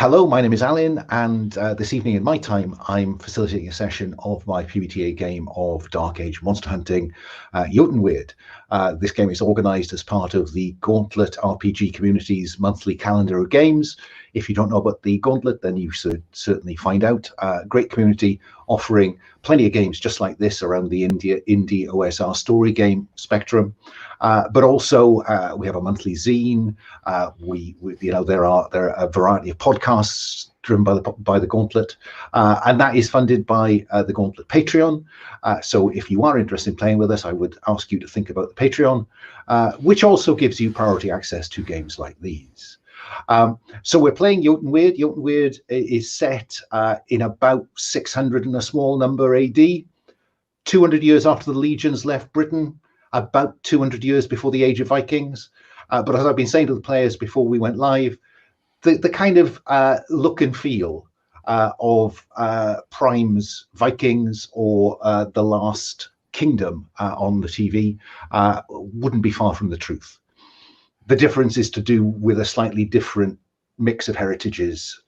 Hello, my name is Alun, and this evening in my time, I'm facilitating a session of my PbtA game of Dark Age monster hunting, Eotenweard. This game is organised as part of the Gauntlet RPG Community's monthly calendar of games. If you don't know about the Gauntlet, then you should certainly find out. Great community offering plenty of games just like this around the indie OSR story game spectrum. But also we have a monthly zine. There are a variety of podcasts driven by the Gauntlet, and that is funded by the Gauntlet Patreon. So if you are interested in playing with us, I would ask you to think about the Patreon, which also gives you priority access to games like these. So we're playing Eotenweard. Eotenweard is set in about 600 and a small number AD, 200 years after the legions left Britain, about 200 years before the Age of Vikings. But as I've been saying to the players before we went live, the kind of look and feel of Prime's Vikings or The Last Kingdom on the TV wouldn't be far from the truth. The difference is to do with a slightly different mix of heritages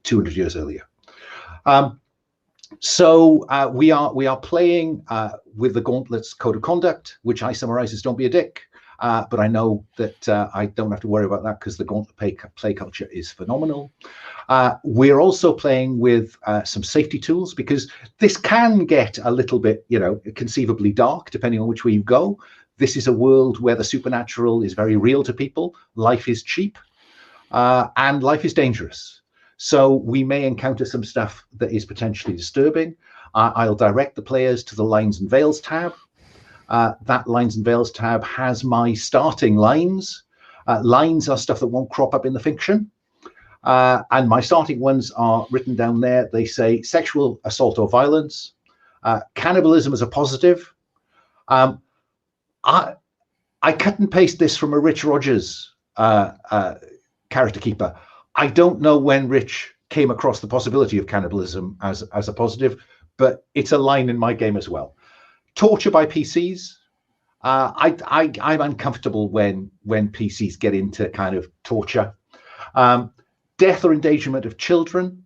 200 years earlier. So we are playing with the Gauntlet's Code of Conduct, which I summarize as don't be a dick. But I know that I don't have to worry about that because the Gauntlet play culture is phenomenal. We're also playing with some safety tools because this can get a little bit, conceivably dark depending on which way you go. This is a world where the supernatural is very real to people. Life is cheap and life is dangerous. So we may encounter some stuff that is potentially disturbing. I'll direct the players to the Lines and Veils tab. That Lines and Veils tab has my starting lines. Lines are stuff that won't crop up in the fiction. And my starting ones are written down there. They say sexual assault or violence, cannibalism as a positive. I cut and paste this from a Rich Rogers character keeper. I don't know when Rich came across the possibility of cannibalism as a positive, but it's a line in my game as well. Torture by PCs. I'm uncomfortable when PCs get into kind of torture. Death or endangerment of children.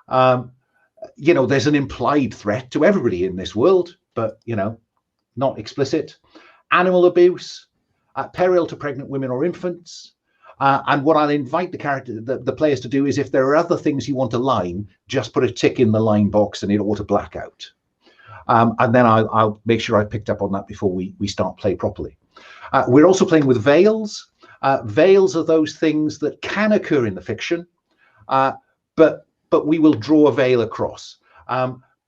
There's an implied threat to everybody in this world, but not explicit. Animal abuse, peril to pregnant women or infants. And what I'll invite the players to do is if there are other things you want to line, just put a tick in the line box and it ought to black out. And then I'll make sure I picked up on that before we start play properly. We're also playing with veils. Veils are those things that can occur in the fiction, but we will draw a veil across.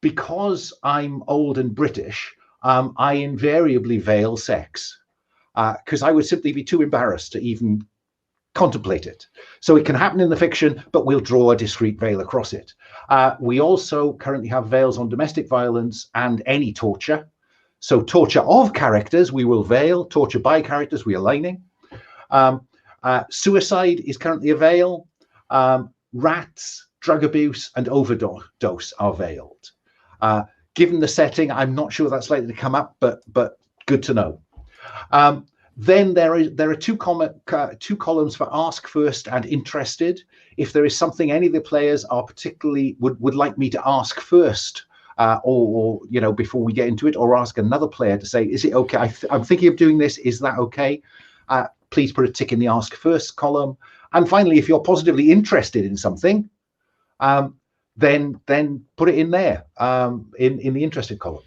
Because I'm old and British, I invariably veil sex because I would simply be too embarrassed to even contemplate it. So it can happen in the fiction, but we'll draw a discrete veil across it. We also currently have veils on domestic violence and any torture. So torture of characters, we will veil. Torture by characters, we are lining. Suicide is currently a veil. Rats, drug abuse, and overdose are veiled. Given the setting, I'm not sure that's likely to come up, but good to know. Then there are two columns for ask first and interested. If there is something any of the players are particularly would like me to ask first, or before we get into it, or ask another player to say, is it okay? I'm thinking of doing this. Is that okay? Please put a tick in the ask first column. And finally, if you're positively interested in something, then put it in there in the interested column.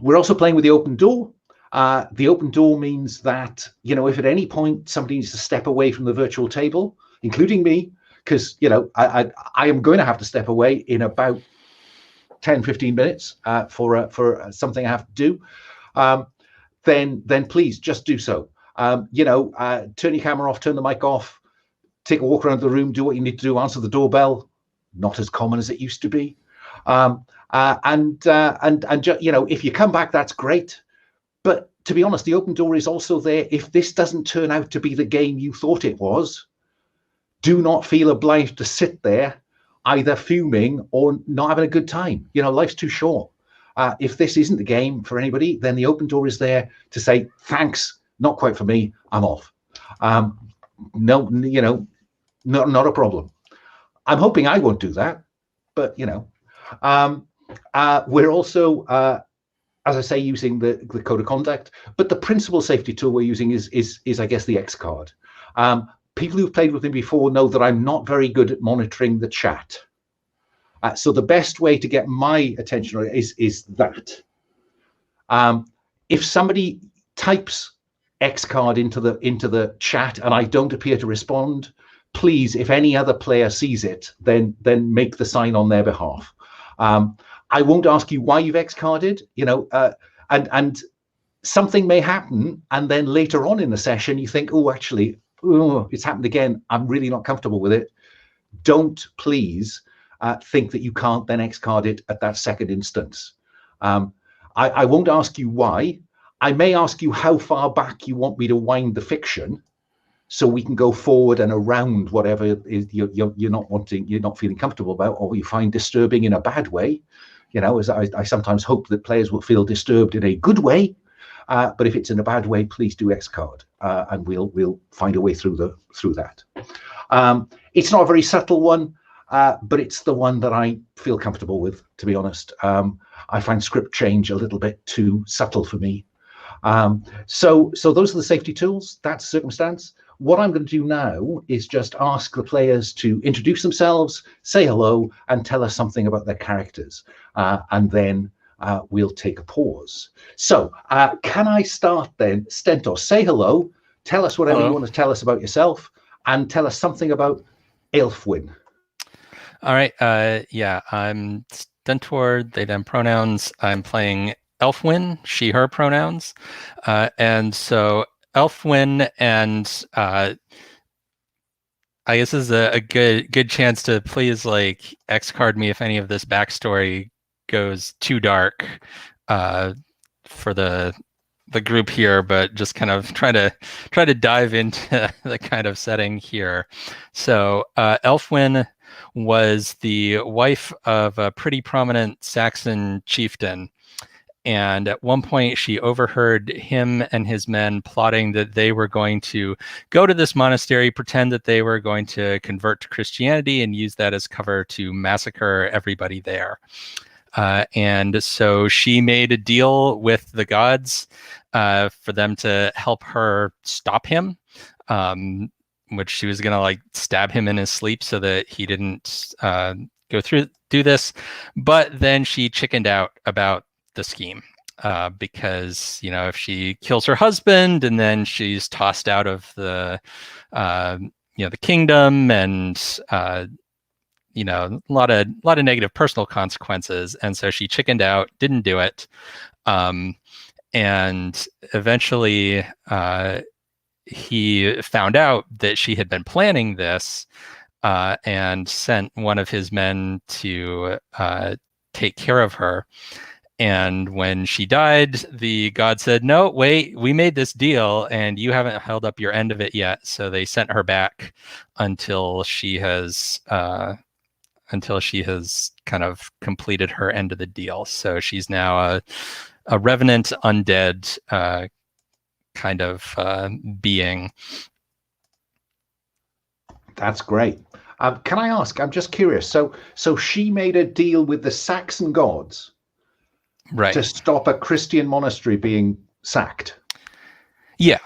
We're also playing with the open door. The open door means that, if at any point somebody needs to step away from the virtual table, including me, because, I am going to have to step away in about 10, 15 minutes for something I have to do, then please just do so. Turn your camera off, turn the mic off, take a walk around the room, do what you need to do, answer the doorbell. Not as common as it used to be. If you come back, that's great. But to be honest, the open door is also there. If this doesn't turn out to be the game you thought it was, do not feel obliged to sit there either fuming or not having a good time. Life's too short. If this isn't the game for anybody, then the open door is there to say, thanks, not quite for me, I'm off. not a problem. I'm hoping I won't do that, but you know. We're also, as I say, using the code of conduct, but the principal safety tool we're using is I guess the X card. People who've played with me before know that I'm not very good at monitoring the chat. So the best way to get my attention is that. If somebody types X card into the chat and I don't appear to respond, please, if any other player sees it, then make the sign on their behalf. I won't ask you why you've X carded, you know, and something may happen, and then later on in the session you think, oh, actually, it's happened again. I'm really not comfortable with it. Don't please think that you can't then X card it at that second instance. I won't ask you why. I may ask you how far back you want me to wind the fiction, so we can go forward and around whatever you're not wanting, you're not feeling comfortable about, or you find disturbing in a bad way. You know, as I sometimes hope that players will feel disturbed in a good way. But if it's in a bad way, please do X card, and we'll find a way through that. It's not a very subtle one, but it's the one that I feel comfortable with, to be honest. I find script change a little bit too subtle for me. So those are the safety tools. That's circumstance. What I'm going to do now is just ask the players to introduce themselves, say hello, and tell us something about their characters. And then we'll take a pause. So can I start then? Stentor, say hello, tell us whatever you want to tell us about yourself, and tell us something about Aelfwynn. All right. Yeah, I'm Stentor, they, them pronouns. I'm playing Aelfwynn, she, her pronouns. And so Aelfwynn, and I guess this is a good chance to please like X card me if any of this backstory goes too dark for the group here, but just kind of try to dive into the kind of setting here. So Aelfwynn was the wife of a pretty prominent Saxon chieftain. And at one point, she overheard him and his men plotting that they were going to go to this monastery, pretend that they were going to convert to Christianity, and use that as cover to massacre everybody there. And so she made a deal with the gods for them to help her stop him, which she was going to like stab him in his sleep so that he didn't do this. But then she chickened out about the scheme because, you know, if she kills her husband and then she's tossed out of the kingdom, and you know, a lot of negative personal consequences. And so she chickened out, didn't do it, and eventually he found out that she had been planning this and sent one of his men to take care of her. And when she died, the god said, no, wait, we made this deal and you haven't held up your end of it yet. So they sent her back until she has kind of completed her end of the deal. So she's now a revenant undead kind of being. That's great. Can I ask, I'm just curious, so she made a deal with the Saxon gods, right, to stop a Christian monastery being sacked? Yeah,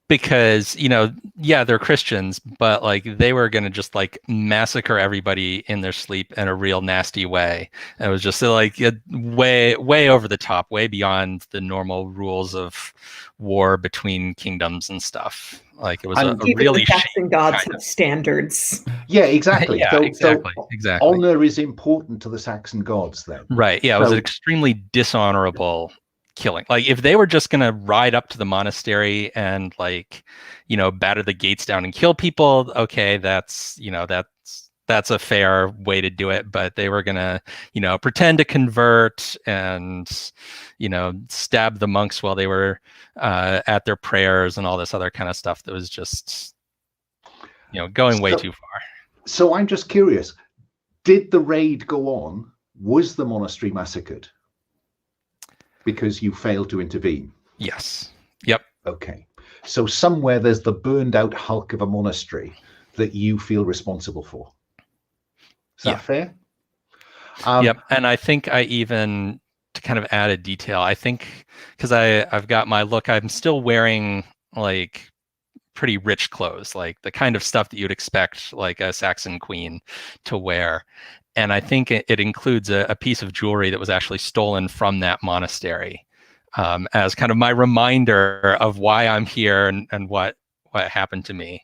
because, you know, yeah, they're Christians, but like they were going to just like massacre everybody in their sleep in a real nasty way. And it was just like way over the top, way beyond the normal rules of war between kingdoms and stuff. Like it was a really the Saxon gods have standards. Yeah, exactly. Yeah, exactly. Honor is important to the Saxon gods then. Right. Yeah, it was an extremely dishonorable killing. Like if they were just going to ride up to the monastery and like, you know, batter the gates down and kill people, okay, that's a fair way to do it. But they were going to, you know, pretend to convert and, you know, stab the monks while they were at their prayers and all this other kind of stuff that was just, you know, going way too far. So I'm just curious, did the raid go on? Was the monastery massacred because you failed to intervene? Yes. Yep. Okay. So somewhere there's the burned out hulk of a monastery that you feel responsible for. Is that fair? Yep. And I think I even, to kind of add a detail, I think because I've got my look, I'm still wearing like pretty rich clothes, like the kind of stuff that you'd expect like a Saxon queen to wear. And I think it includes a piece of jewelry that was actually stolen from that monastery, as kind of my reminder of why I'm here and what happened to me.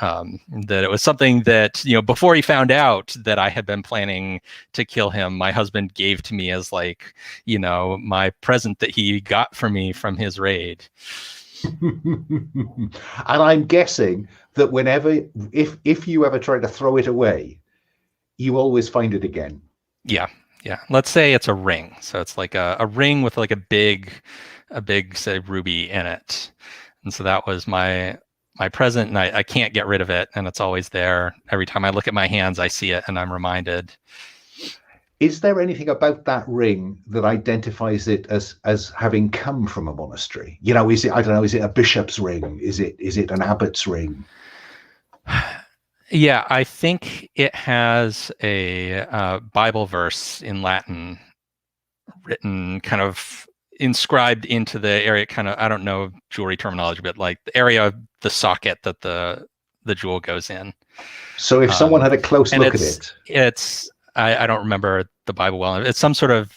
That it was something that, before he found out that I had been planning to kill him, my husband gave to me as like, my present that he got for me from his raid. And I'm guessing that if you ever try to throw it away, you always find it again. Yeah. Let's say it's a ring. So it's like a ring with like a big, say, ruby in it. And so that was my present, and I can't get rid of it. And it's always there. Every time I look at my hands, I see it and I'm reminded. Is there anything about that ring that identifies it as having come from a monastery? Is it, I don't know, is it a bishop's ring? Is it an abbot's ring? Yeah, I think it has a Bible verse in Latin written, kind of inscribed into the area, kind of, I don't know jewelry terminology, but like the area of the socket that the jewel goes in. So if someone had a close look at it's I don't remember the Bible well. It's some sort of,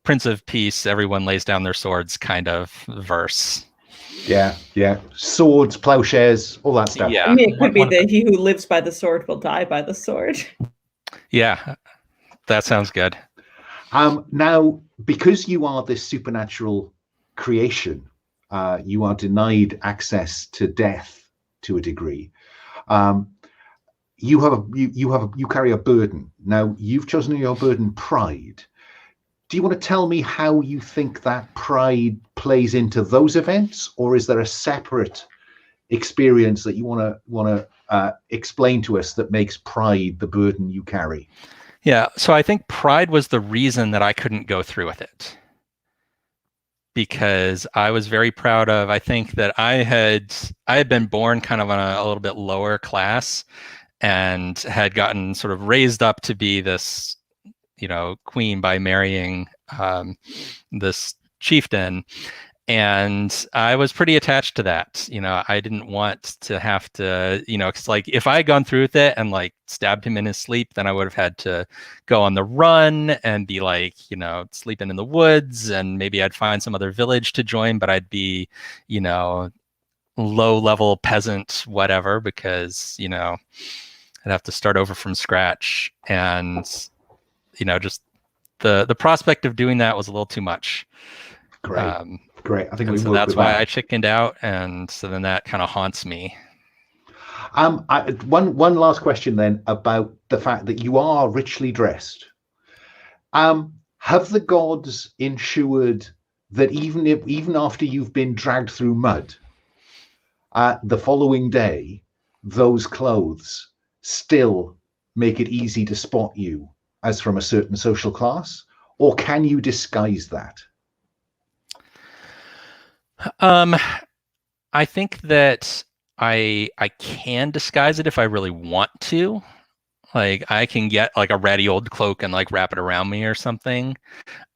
Prince of Peace, everyone lays down their swords kind of verse. Yeah. Swords, plowshares, all that stuff. Yeah. I mean, it could be that he who lives by the sword will die by the sword. Yeah, that sounds good. Now, because you are this supernatural creation, you are denied access to death to a degree. You carry a burden. Now, you've chosen your burden, pride. Do you want to tell me how you think that pride plays into those events, or is there a separate experience that you want to explain to us that makes pride the burden you carry? Yeah, so I think pride was the reason that I couldn't go through with it, because I was very proud of, I think that I had been born kind of on a little bit lower class and had gotten sort of raised up to be this, queen by marrying this chieftain. And I was pretty attached to that. I didn't want to have to, because like if I had gone through with it and like stabbed him in his sleep, then I would have had to go on the run and be like, sleeping in the woods, and maybe I'd find some other village to join, but I'd be, low level peasant, whatever, because, I'd have to start over from scratch. And, just the prospect of doing that was a little too much. Great. I think so that's why I chickened out, and so then that kind of haunts me. One last question then about the fact that you are richly dressed. Have the gods ensured that even after you've been dragged through mud, the following day, those clothes still make it easy to spot you as from a certain social class, or can you disguise that? I think that I can disguise it if I really want to. Like I can get like a ratty old cloak and like wrap it around me or something.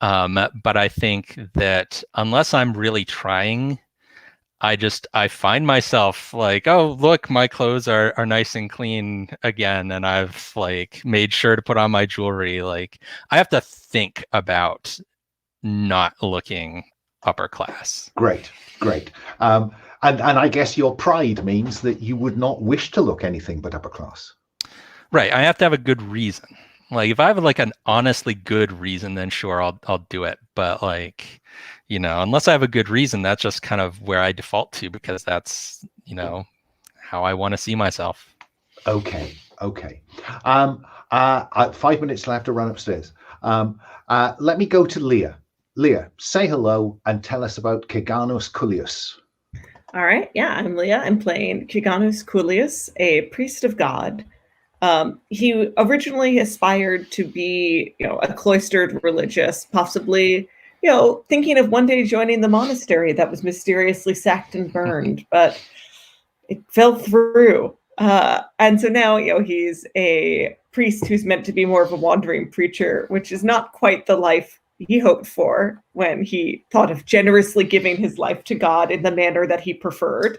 But I think that unless I'm really trying, I find myself like, oh, look, my clothes are nice and clean again, and I've like made sure to put on my jewelry. Like I have to think about not looking upper class. Great. And I guess your pride means that you would not wish to look anything but upper class. Right. I have to have a good reason. Like if I have like an honestly good reason, then sure, I'll do it. But like, unless I have a good reason, that's just kind of where I default to, because that's, how I want to see myself. Okay. 5 minutes till I have to run upstairs. Let me go to Leah. Leah, say hello and tell us about Ceganos Cullius. All right. Yeah, I'm Leah. I'm playing Ceganos Cullius, a priest of God. He originally aspired to be, a cloistered religious, possibly, thinking of one day joining the monastery that was mysteriously sacked and burned, but it fell through. And so now, he's a priest who's meant to be more of a wandering preacher, which is not quite the life he hoped for when he thought of generously giving his life to God in the manner that he preferred.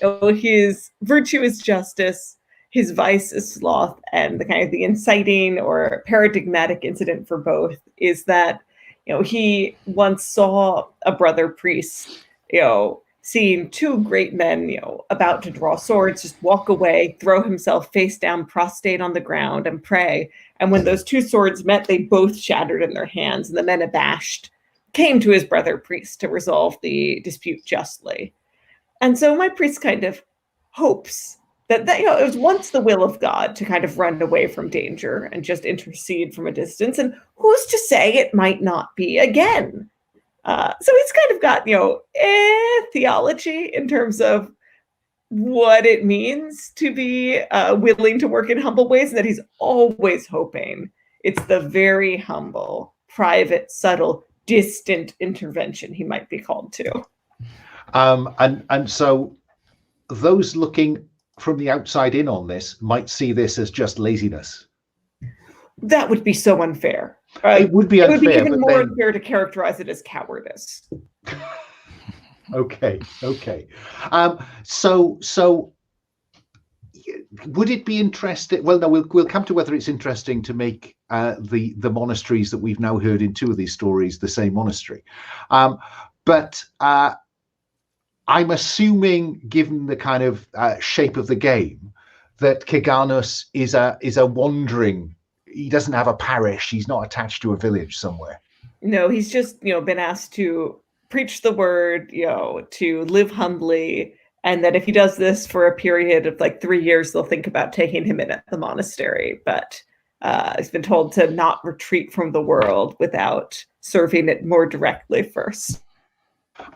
His virtue is justice, his vice is sloth, and the inciting or paradigmatic incident for both is that he once saw a brother priest, seeing two great men, about to draw swords, just walk away, throw himself face down, prostrate on the ground, and pray. And when those two swords met, they both shattered in their hands, and the men, abashed, came to his brother priest to resolve the dispute justly. And so my priest kind of hopes that it was once the will of God to kind of run away from danger and just intercede from a distance. And who's to say it might not be again? So he's kind of got, theology in terms of what it means to be willing to work in humble ways, and that he's always hoping it's the very humble, private, subtle, distant intervention he might be called to. And so those looking from the outside in on this might see this as just laziness. That would be so unfair. It would be unfair. It would be even more unfair to characterize it as cowardice. Okay. So would it be interesting? Well, no, we'll come to whether it's interesting to make the monasteries that we've now heard in two of these stories the same monastery. But I'm assuming, given the kind of shape of the game, that Ceganos is a wandering. He doesn't have a parish. He's not attached to a village somewhere. No, he's just been asked to preach the word, to live humbly, and that if he does this for a period of like 3 years, they'll think about taking him in at the monastery. But he's been told to not retreat from the world without serving it more directly first.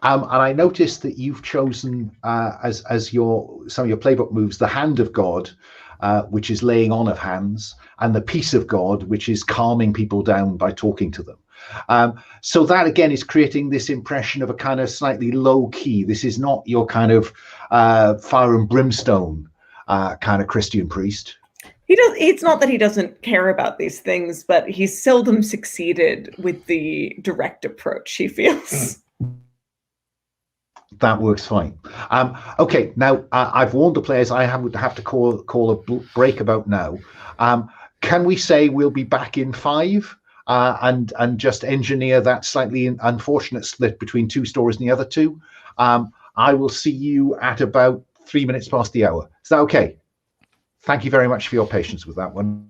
And I noticed that you've chosen as some of your playbook moves the Hand of God, which is laying on of hands, and the Peace of God, which is calming people down by talking to them. So that again is creating this impression of a kind of slightly low key. This is not your kind of fire and brimstone kind of Christian priest. It's not that he doesn't care about these things, but he's seldom succeeded with the direct approach, he feels. That works fine. Okay, now I've warned the players I have to call a break about now. Can we say we'll be back in 5 and just engineer that slightly unfortunate split between 2 stories and the other 2? I will see you at about 3 minutes past the hour. Is that okay? Thank you very much for your patience with that one.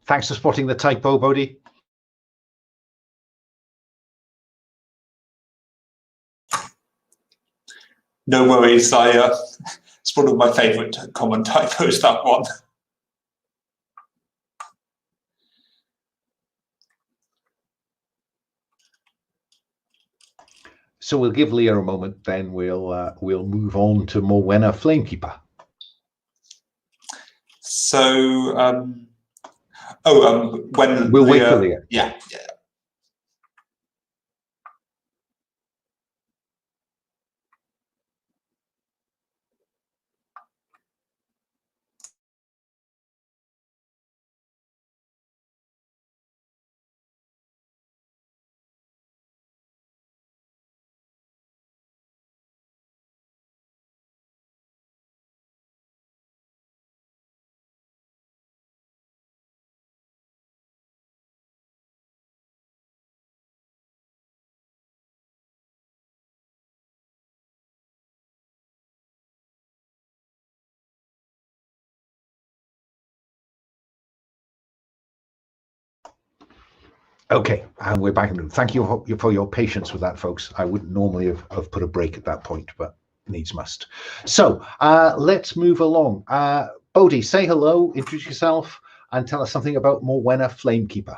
Thanks for spotting the typo, Bodhi. No worries. It's one of my favourite common typos, that one. So we'll give Leah a moment, then we'll move on to Morwenna Flamekeeper. So, when we'll wait for Leah. Yeah. Okay, and we're back in the room. Thank you for your patience with that, folks. I wouldn't normally have put a break at that point, but needs must. So let's move along. Bodhi, say hello, introduce yourself, and tell us something about Morwenna Flamekeeper.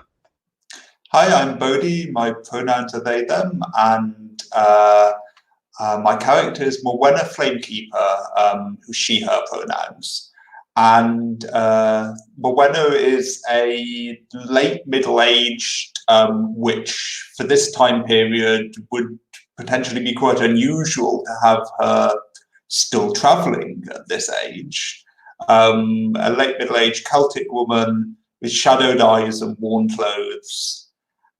Hi, I'm Bodhi. My pronouns are they, them, and my character is Morwenna Flamekeeper, who's she, her pronouns. And Morwenna is a late middle-aged witch. For this time period would potentially be quite unusual to have her still travelling at this age. A late middle-aged Celtic woman with shadowed eyes and worn clothes.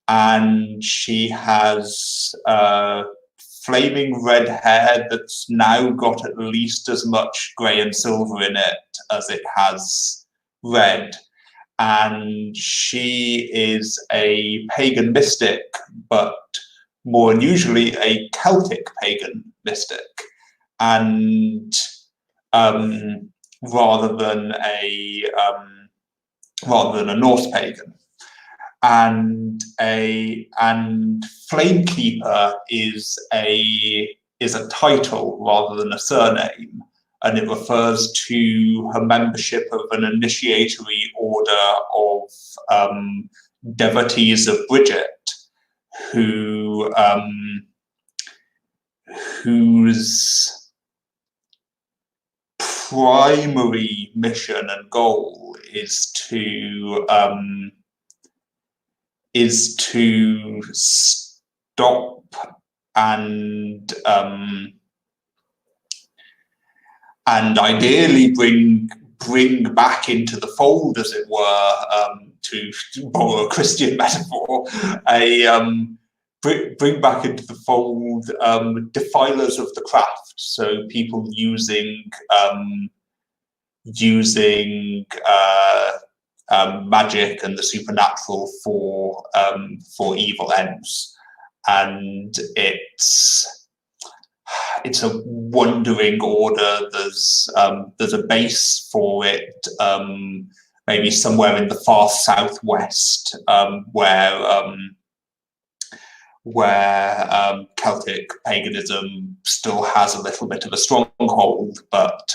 And she has flaming red hair that's now got at least as much grey and silver in it as it has red. And she is a pagan mystic, but more unusually a Celtic pagan mystic, and rather than a Norse pagan. And Flamekeeper is a title rather than a surname, and it refers to her membership of an initiatory order of devotees of Bridget, whose primary mission and goal is to stop and ideally bring back into the fold, as it were, to borrow a Christian metaphor, bring back into the fold defilers of the craft, so people using magic and the supernatural for evil ends. And it's a wandering order. There's a base for it, maybe somewhere in the far southwest, where Celtic paganism still has a little bit of a stronghold, but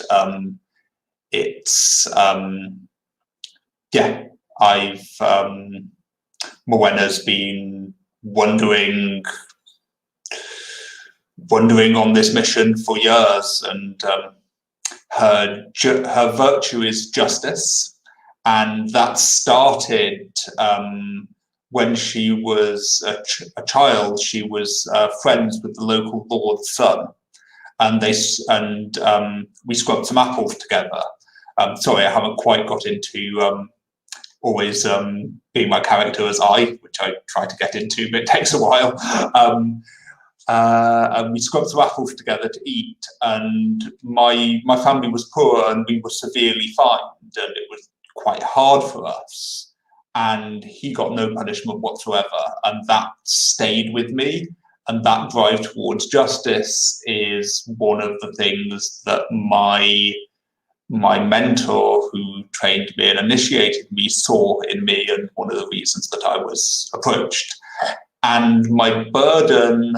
Morwenna's been wandering on this mission for years, and her virtue is justice, and that started when she was a child. She was friends with the local lord's son, and we scrubbed some apples together. Sorry, I haven't quite got into always being my character as I, which I try to get into, but it takes a while. And we scrubbed some apples together to eat, and my family was poor and we were severely fined, and it was quite hard for us, and he got no punishment whatsoever, and that stayed with me. And that drive towards justice is one of the things that my my mentor who trained me and initiated me saw in me, and one of the reasons that I was approached. And my burden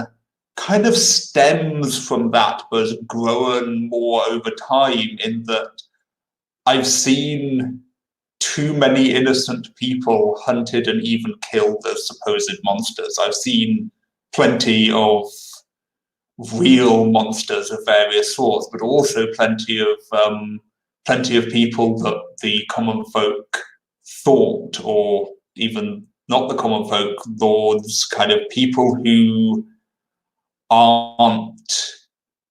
kind of stems from that, but has grown more over time, in that I've seen too many innocent people hunted and even killed as supposed monsters. I've seen plenty of real monsters of various sorts, but also plenty of people that the common folk thought, or even not the common folk, lords, kind of people who aren't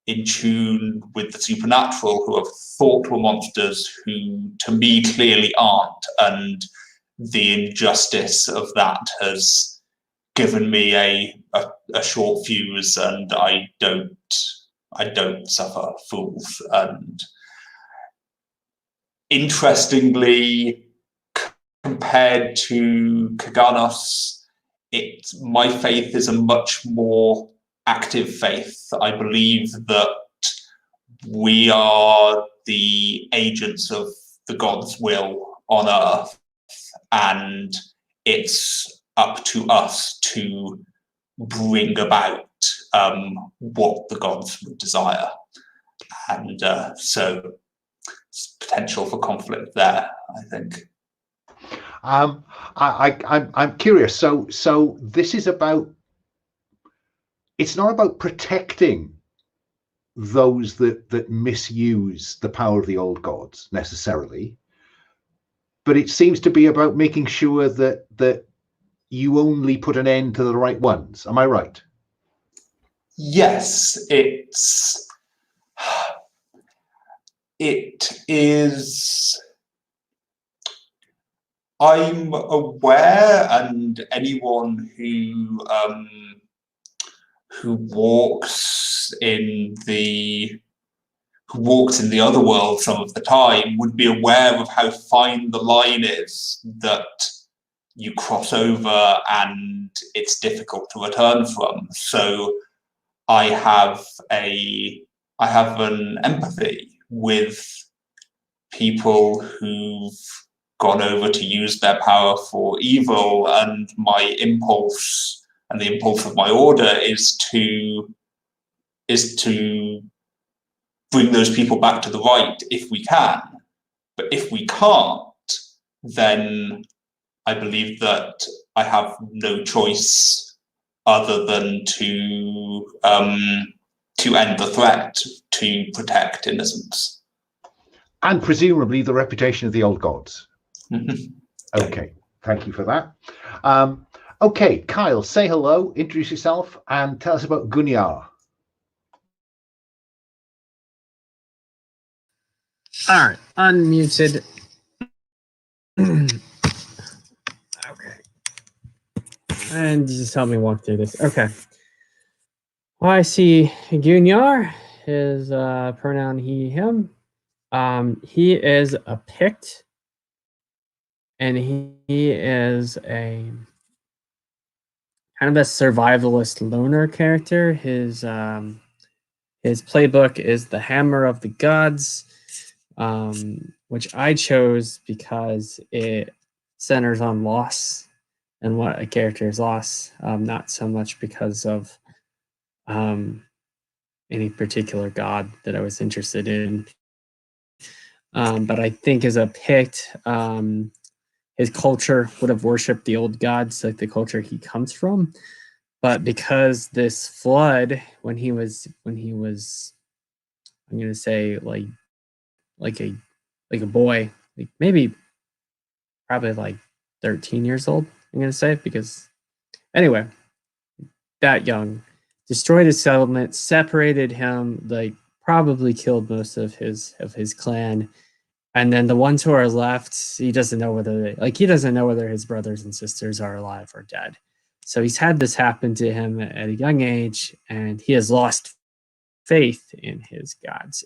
in tune with the supernatural, who have thought were monsters, who to me clearly aren't. And the injustice of that has given me a short fuse, and I don't suffer fools. And interestingly, compared to Ceganos, my faith is a much more active faith. I believe that we are the agents of the God's will on earth, and it's up to us to bring about what the gods would desire. And so potential for conflict there, I think. I'm curious. So this is about. It's not about protecting those that misuse the power of the old gods necessarily, but it seems to be about making sure that you only put an end to the right ones. Am I right? Yes, it is. I'm aware, and anyone who walks in the other world some of the time would be aware of how fine the line is that you cross over and it's difficult to return from. So I have an empathy with people who've gone over to use their power for evil, and my impulse and the impulse of my order is to bring those people back to the right if we can. But if we can't, then I believe that I have no choice other than to end the threat, to protect innocence. And presumably the reputation of the old gods. Mm-hmm. Okay, thank you for that. Okay, Kyle, say hello, introduce yourself, and tell us about Gunjar. All right, unmuted. Okay. And just help me walk through this. Okay. Well, I see Gunjar, his pronoun he, him. He is a Pict, and he is a kind of a survivalist loner character. His playbook is the Hammer of the Gods, which I chose because it centers on loss and what a character is loss, not so much because of any particular god that I was interested in. But I think as a Pict, his culture would have worshipped the old gods, like the culture he comes from. But because this flood, when he was, I'm gonna say like a boy, like maybe probably like 13 years old, I'm gonna say, because anyway, that young, destroyed his settlement, separated him, like probably killed most of his clan. And then the ones who are left, he doesn't know whether he doesn't know whether his brothers and sisters are alive or dead. So he's had this happen to him at a young age, and he has lost faith in his gods.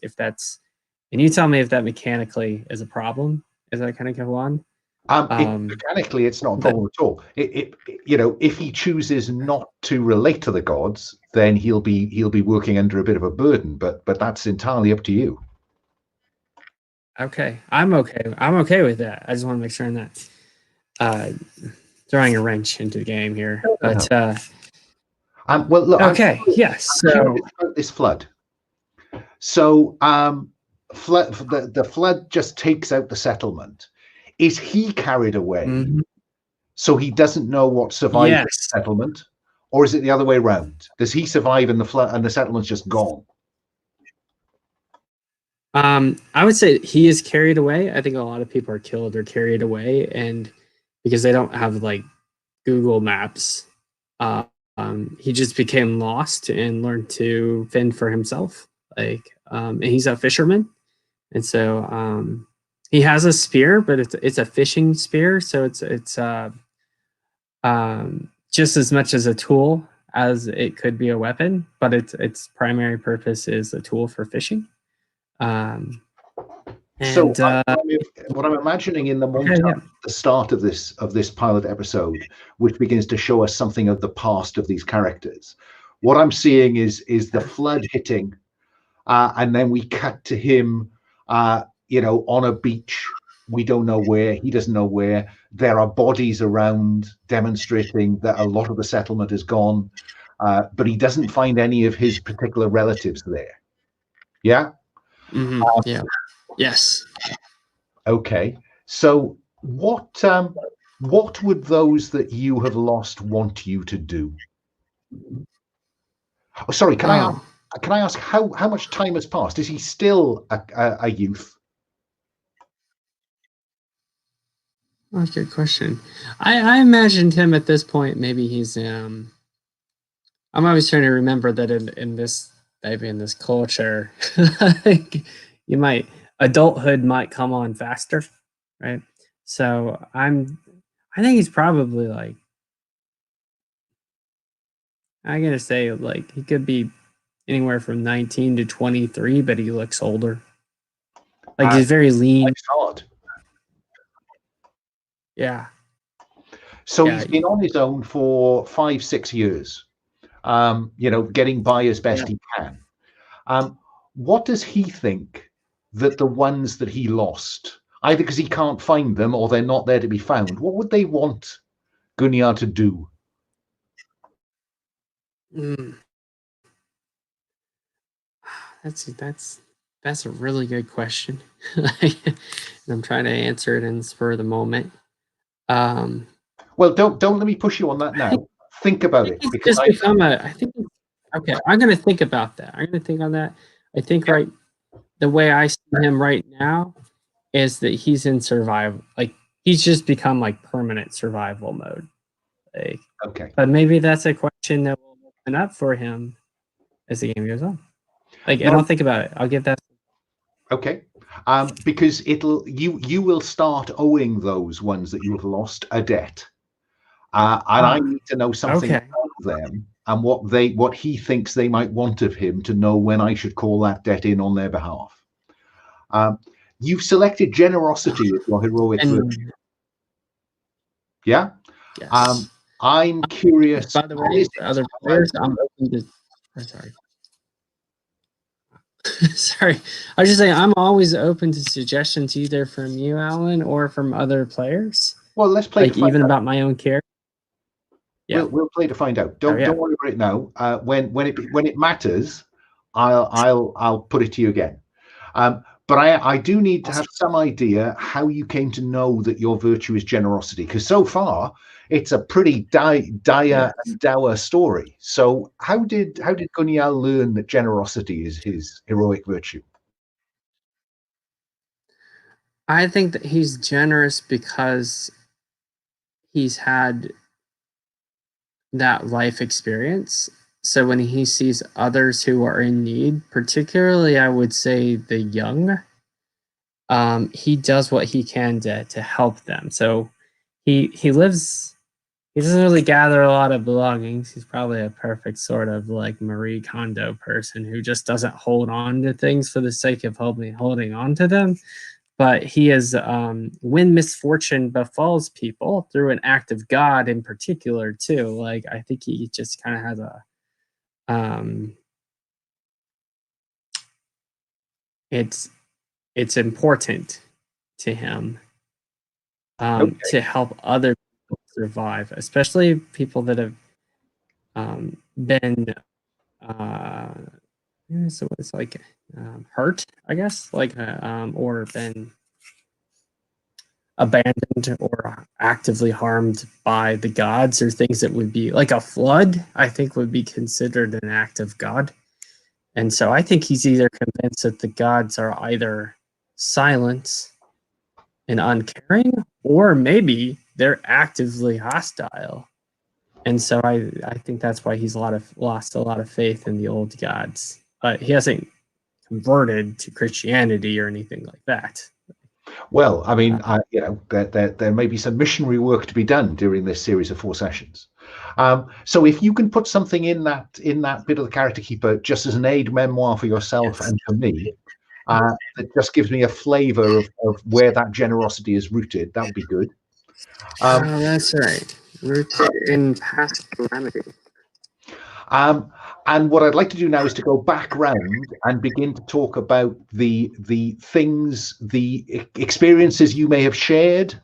And you tell me if that mechanically is a problem as I kind of go on. Mechanically, it's not a problem at all. If he chooses not to relate to the gods, then he'll be working under a bit of a burden. But that's entirely up to you. Okay, I'm okay with that. I just want to make sure I'm not throwing a wrench into the game here. But well, look. okay, yes. So about this flood. So the flood just takes out the settlement. Is he carried away, so he doesn't know what survived the yes. settlement, or is it the other way around? Does he survive and the flood and the settlement's just gone? I would say he is carried away. I think a lot of people are killed or carried away, and because they don't have like Google Maps, he just became lost and learned to fend for himself. Like, and he's a fisherman, and so he has a spear, but it's a fishing spear, so it's just as much as a tool as it could be a weapon, but its primary purpose is a tool for fishing. So what I'm imagining in the montage, the start of this pilot episode, which begins to show us something of the past of these characters, what I'm seeing is the flood hitting, and then we cut to him, on a beach. We don't know where. He doesn't know where. There are bodies around demonstrating that a lot of the settlement is gone, but he doesn't find any of his particular relatives there. Yeah. Yeah. Yes. Okay. So what would those that you have lost want you to do? Oh, sorry, can I ask how much time has passed? Is he still a youth? Oh, good question. I imagined him at this point. Maybe he's I'm always trying to remember that in this, maybe in this culture, adulthood might come on faster, right? So I think he's probably like, I'm gonna say like he could be anywhere from 19 to 23, but he looks older. Like he's very lean. Solid. Yeah. So he's been on his own for 5-6 years, getting by as best he can. What does he think that the ones that he lost, either because he can't find them or they're not there to be found, what would they want Gunjar to do? That's a really good question. I'm trying to answer it in the spur of the moment. Well, don't let me push you on that now. Think about it, because okay, I'm going to think about that. I'm going to think on that. I think the way I see him right now is that he's in survival. Like he's just become like permanent survival mode. Like, okay. But maybe that's a question that will open up for him as the game goes on. Like, and I'll think about it. I'll give that. Okay. Because you will start owing those ones that you have lost a debt. And I need to know something about them and what he thinks they might want of him to know when I should call that debt in on their behalf. You've selected generosity as your heroic virtue. Yeah? Yes. I'm curious. By the way, other players, I'm open to. Sorry. Sorry. I was just saying, I'm always open to suggestions either from you, Alan, or from other players. Well, let's play. Like even about my own character. Yeah. We'll play to find out. Don't worry about it now. When it matters, I'll put it to you again. But I do need to have some idea how you came to know that your virtue is generosity, because so far it's a pretty dire and dour story. So how did Gunjar learn that generosity is his heroic virtue? I think that he's generous because he's had that life experience. So when he sees others who are in need, particularly I would say the young, he does what he can to help them. So he doesn't really gather a lot of belongings. He's probably a perfect sort of like Marie Kondo person who just doesn't hold on to things for the sake of holding on to them. But he is, when misfortune befalls people through an act of God in particular too, like I think he just kind of has it's it's important to him Okay. to help other people survive, especially people that have been so it's like hurt, I guess, like or been abandoned or actively harmed by the gods, or things that would be like a flood, I think would be considered an act of God. And so I think he's either convinced that the gods are either silent and uncaring, or maybe they're actively hostile. And so I think that's why he's lost a lot of faith in the old gods. But he hasn't converted to Christianity or anything like that. Well, I mean, you know, there may be some missionary work to be done during this series of 4 sessions. So if you can put something in that bit of the character keeper, just as an aid memoir for yourself and for me, that just gives me a flavour of where that generosity is rooted, that would be good. That's right. Rooted in past calamity. And what I'd like to do now is to go back round and begin to talk about the things, the experiences you may have shared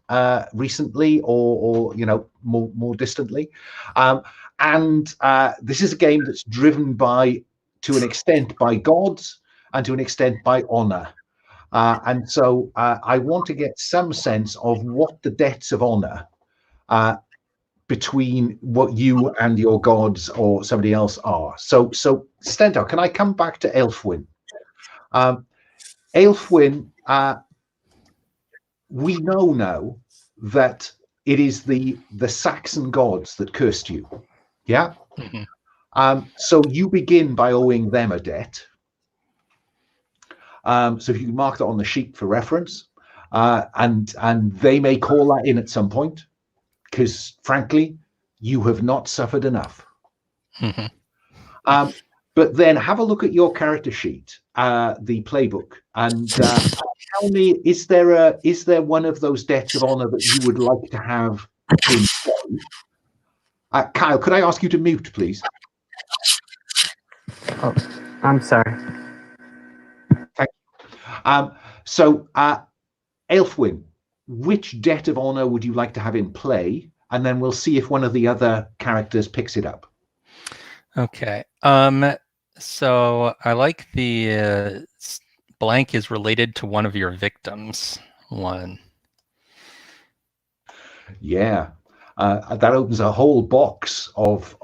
recently, or you know, more distantly. And this is a game that's driven to an extent by gods and to an extent by honor. And so I want to get some sense of what the debts of honor between what you and your gods or somebody else are. So Stentor, can I come back to Aelfwynn? Aelfwynn, we know now that it is the Saxon gods that cursed you. Yeah? Mm-hmm. So you begin by owing them a debt. So if you can mark that on the sheet for reference, and they may call that in at some point, because frankly, you have not suffered enough. Mm-hmm. But then have a look at your character sheet, the playbook, and tell me, is there one of those debts of honor that you would like to have in play? Kyle, could I ask you to mute, please? Oh, I'm sorry. Thank you. So, Aelfwynn, which debt of honor would you like to have in play? And then we'll see if one of the other characters picks it up. Okay. So I like the blank is related to one of your victims one. Yeah. That opens a whole box of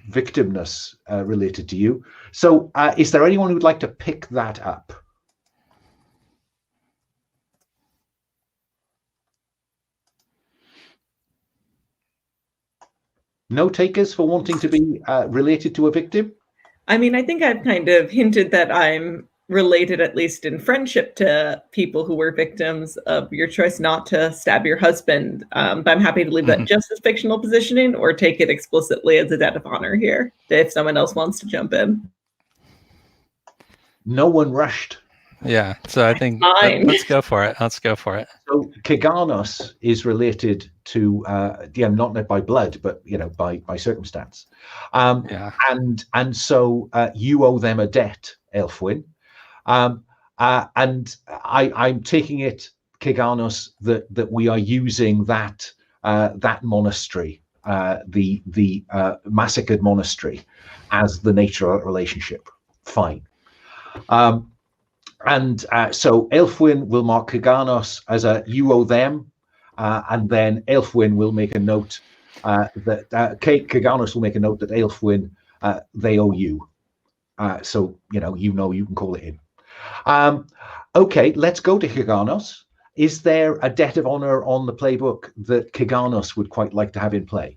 victimness related to you. So is there anyone who'd like to pick that up? No takers for wanting to be related to a victim? I mean, I think I've kind of hinted that I'm related, at least in friendship, to people who were victims of your choice not to stab your husband. But I'm happy to leave that just as fictional positioning, or take it explicitly as a debt of honor here, if someone else wants to jump in. No one rushed. Yeah, so I think let's go for it. Let's go for it. So Ceganos is related to, not by blood, but by circumstance. And so you owe them a debt, Aelfwynn. And I'm taking it, Ceganos, that we are using that monastery, the massacred monastery, as the nature of that relationship. Fine. So Aelfwynn will mark Ceganos as a you owe them, and then Aelfwynn will make a note that Ceganos will make a note that Aelfwynn they owe you. So you can call it in. Okay, let's go to Ceganos. Is there a debt of honor on the playbook that Ceganos would quite like to have in play?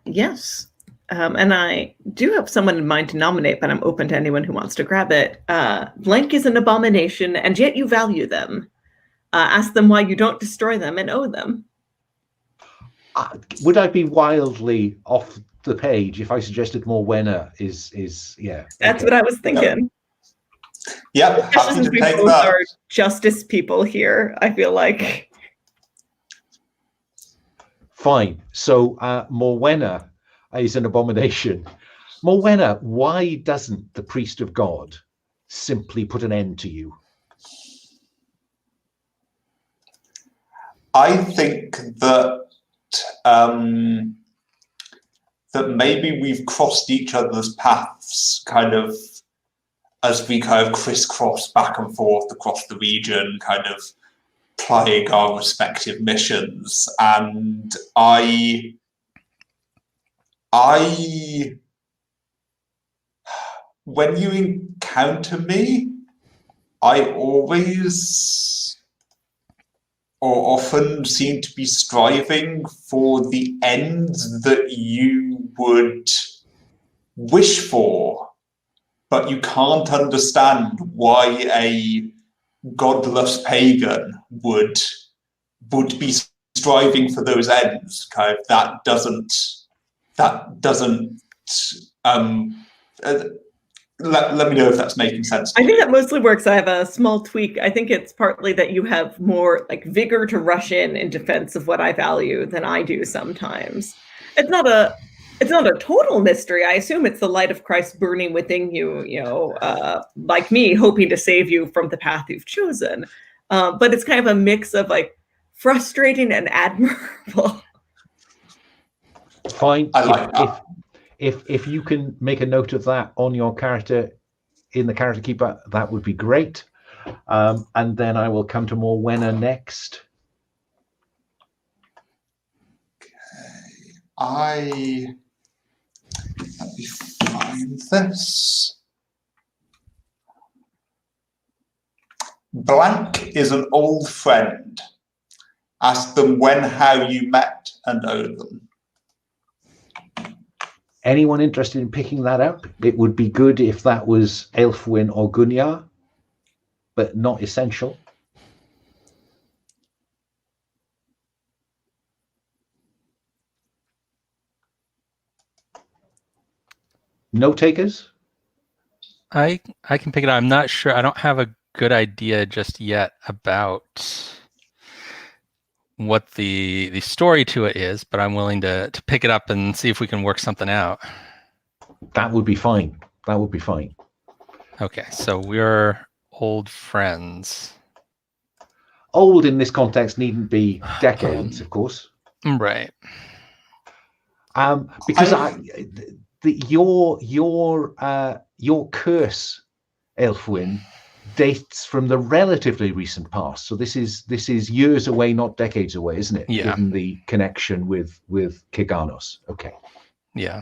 Yes. And I do have someone in mind to nominate, but I'm open to anyone who wants to grab it. Blank is an abomination, and yet you value them. Ask them why you don't destroy them and owe them. Would I be wildly off the page if I suggested Morwenna is yeah? That's what I was thinking. Yeah, especially since we both are justice people here, I feel like. Fine. So Morwenna is an abomination. Morwenna, why doesn't the priest of God simply put an end to you? I think that that maybe we've crossed each other's paths kind of as we kind of crisscross back and forth across the region, kind of plying our respective missions. And I when you encounter me, I always or often seem to be striving for the ends that you would wish for, but you can't understand why a godless pagan would be striving for those ends. Kind of that doesn't let me know if that's making sense. I think that mostly works. I have a small tweak. I think it's partly that you have more like vigor to rush in defense of what I value than I do sometimes. It's not a total mystery. I assume it's the light of Christ burning within you, like me, hoping to save you from the path you've chosen. But it's kind of a mix of like frustrating and admirable. Fine. I like that. If you can make a note of that on your character in the character keeper, that would be great. And then I will come to Morwenna next. Okay. Let me find this. Blank is an old friend. Ask them when, how you met, and owe them. Anyone interested in picking that up? It would be good if that was Aelfwynn or Gunjar, but not essential. No takers? I can pick it up. I'm not sure. I don't have a good idea just yet about what the story to it is, but I'm willing to pick it up and see if we can work something out. That would be fine. That would be fine. Okay, so we're old friends. Old in this context needn't be decades, of course. Right. Because your curse, Aelfwynn, dates from the relatively recent past. So this is years away, not decades away, isn't it? Yeah. Given the connection with Ceganos. Okay. Yeah.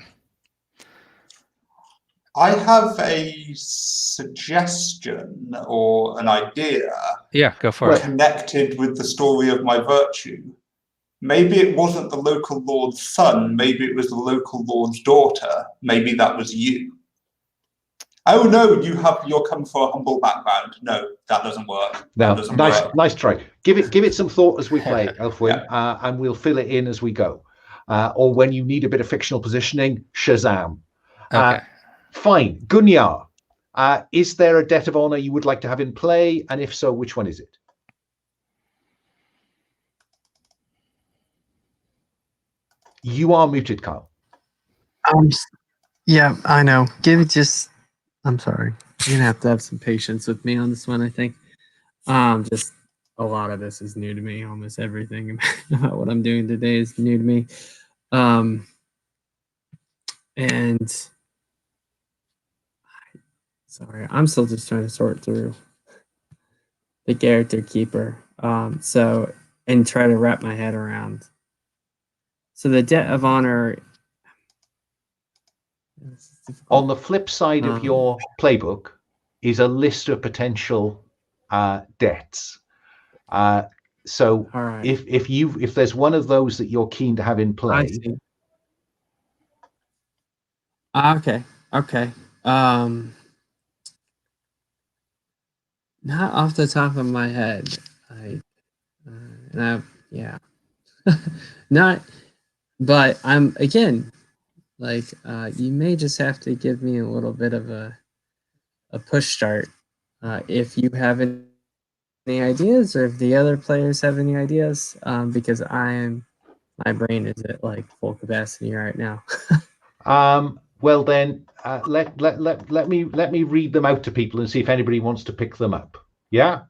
I have a suggestion or an idea. Yeah, go for it. Connected with the story of my virtue. Maybe it wasn't the local lord's son. Maybe it was the local lord's daughter. Maybe that was you. Oh no, you're coming for a humble background. No, that doesn't work. No, doesn't nice try. Give it some thought as we play, Aelfwynn, Yeah. And we'll fill it in as we go. Or when you need a bit of fictional positioning, Shazam. Okay. Fine. Gunjar, is there a debt of honor you would like to have in play? And if so, which one is it? You are muted, Kyle. Yeah, I know. I'm sorry. You're gonna have to have some patience with me on this one, I think. Just a lot of this is new to me. Almost everything about what I'm doing today is new to me. And sorry, I'm still just trying to sort through the character keeper. And try to wrap my head around. So the debt of honor. On the flip side of your playbook is a list of potential debts. So right. if there's one of those that you're keen to have in play. Okay. Not off the top of my head. Not, but I'm again, like you may just have to give me a little bit of a push start if you have any ideas or if the other players have any ideas, because my brain is at like full capacity right now. Well then, let me read them out to people and see if anybody wants to pick them up. Yeah.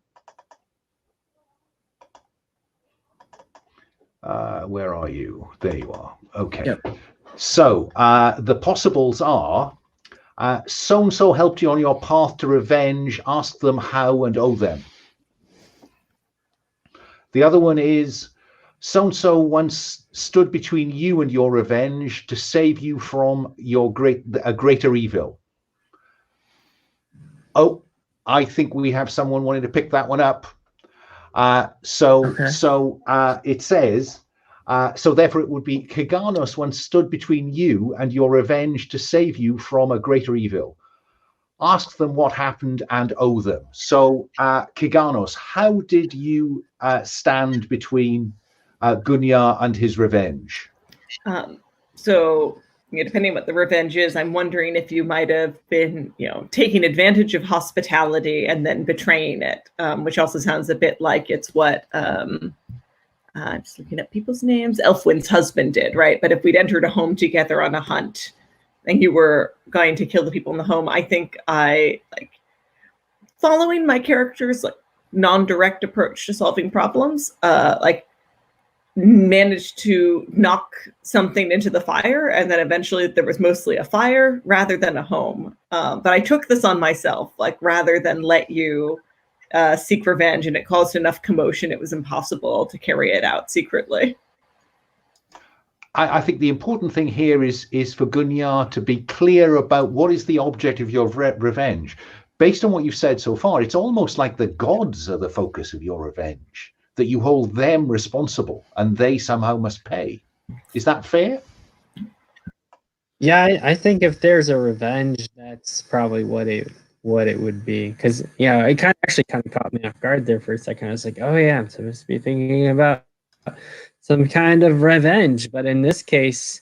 Where are you? There you are. Okay. Yep. So the possibles are so-and-so helped you on your path to revenge. Ask them how and owe them. The other one is so-and-so once stood between you and your revenge to save you from a greater evil. Oh, I think we have someone wanting to pick that one up. It says, so therefore it would be Ceganos once stood between you and your revenge to save you from a greater evil. Ask them what happened and owe them. So, Ceganos, how did you stand between Gunjar and his revenge? Depending on what the revenge is, I'm wondering if you might have been, taking advantage of hospitality and then betraying it, which also sounds a bit like it's what, I'm just looking at people's names, Aelfwynn's husband did, right? But if we'd entered a home together on a hunt and you were going to kill the people in the home, I think following my character's non-direct approach to solving problems, managed to knock something into the fire, and then eventually there was mostly a fire rather than a home. But I took this on myself, rather than let you seek revenge, and it caused enough commotion it was impossible to carry it out secretly. I think the important thing here is for Gunjar to be clear about what is the object of your revenge. Based on what you've said so far, it's almost like the gods are the focus of your revenge, that you hold them responsible and they somehow must pay. Is that fair? Yeah, I think if there's a revenge, that's probably what it would be. Because it kind of caught me off guard there for a second. I was like, oh yeah, I'm supposed to be thinking about some kind of revenge, but in this case,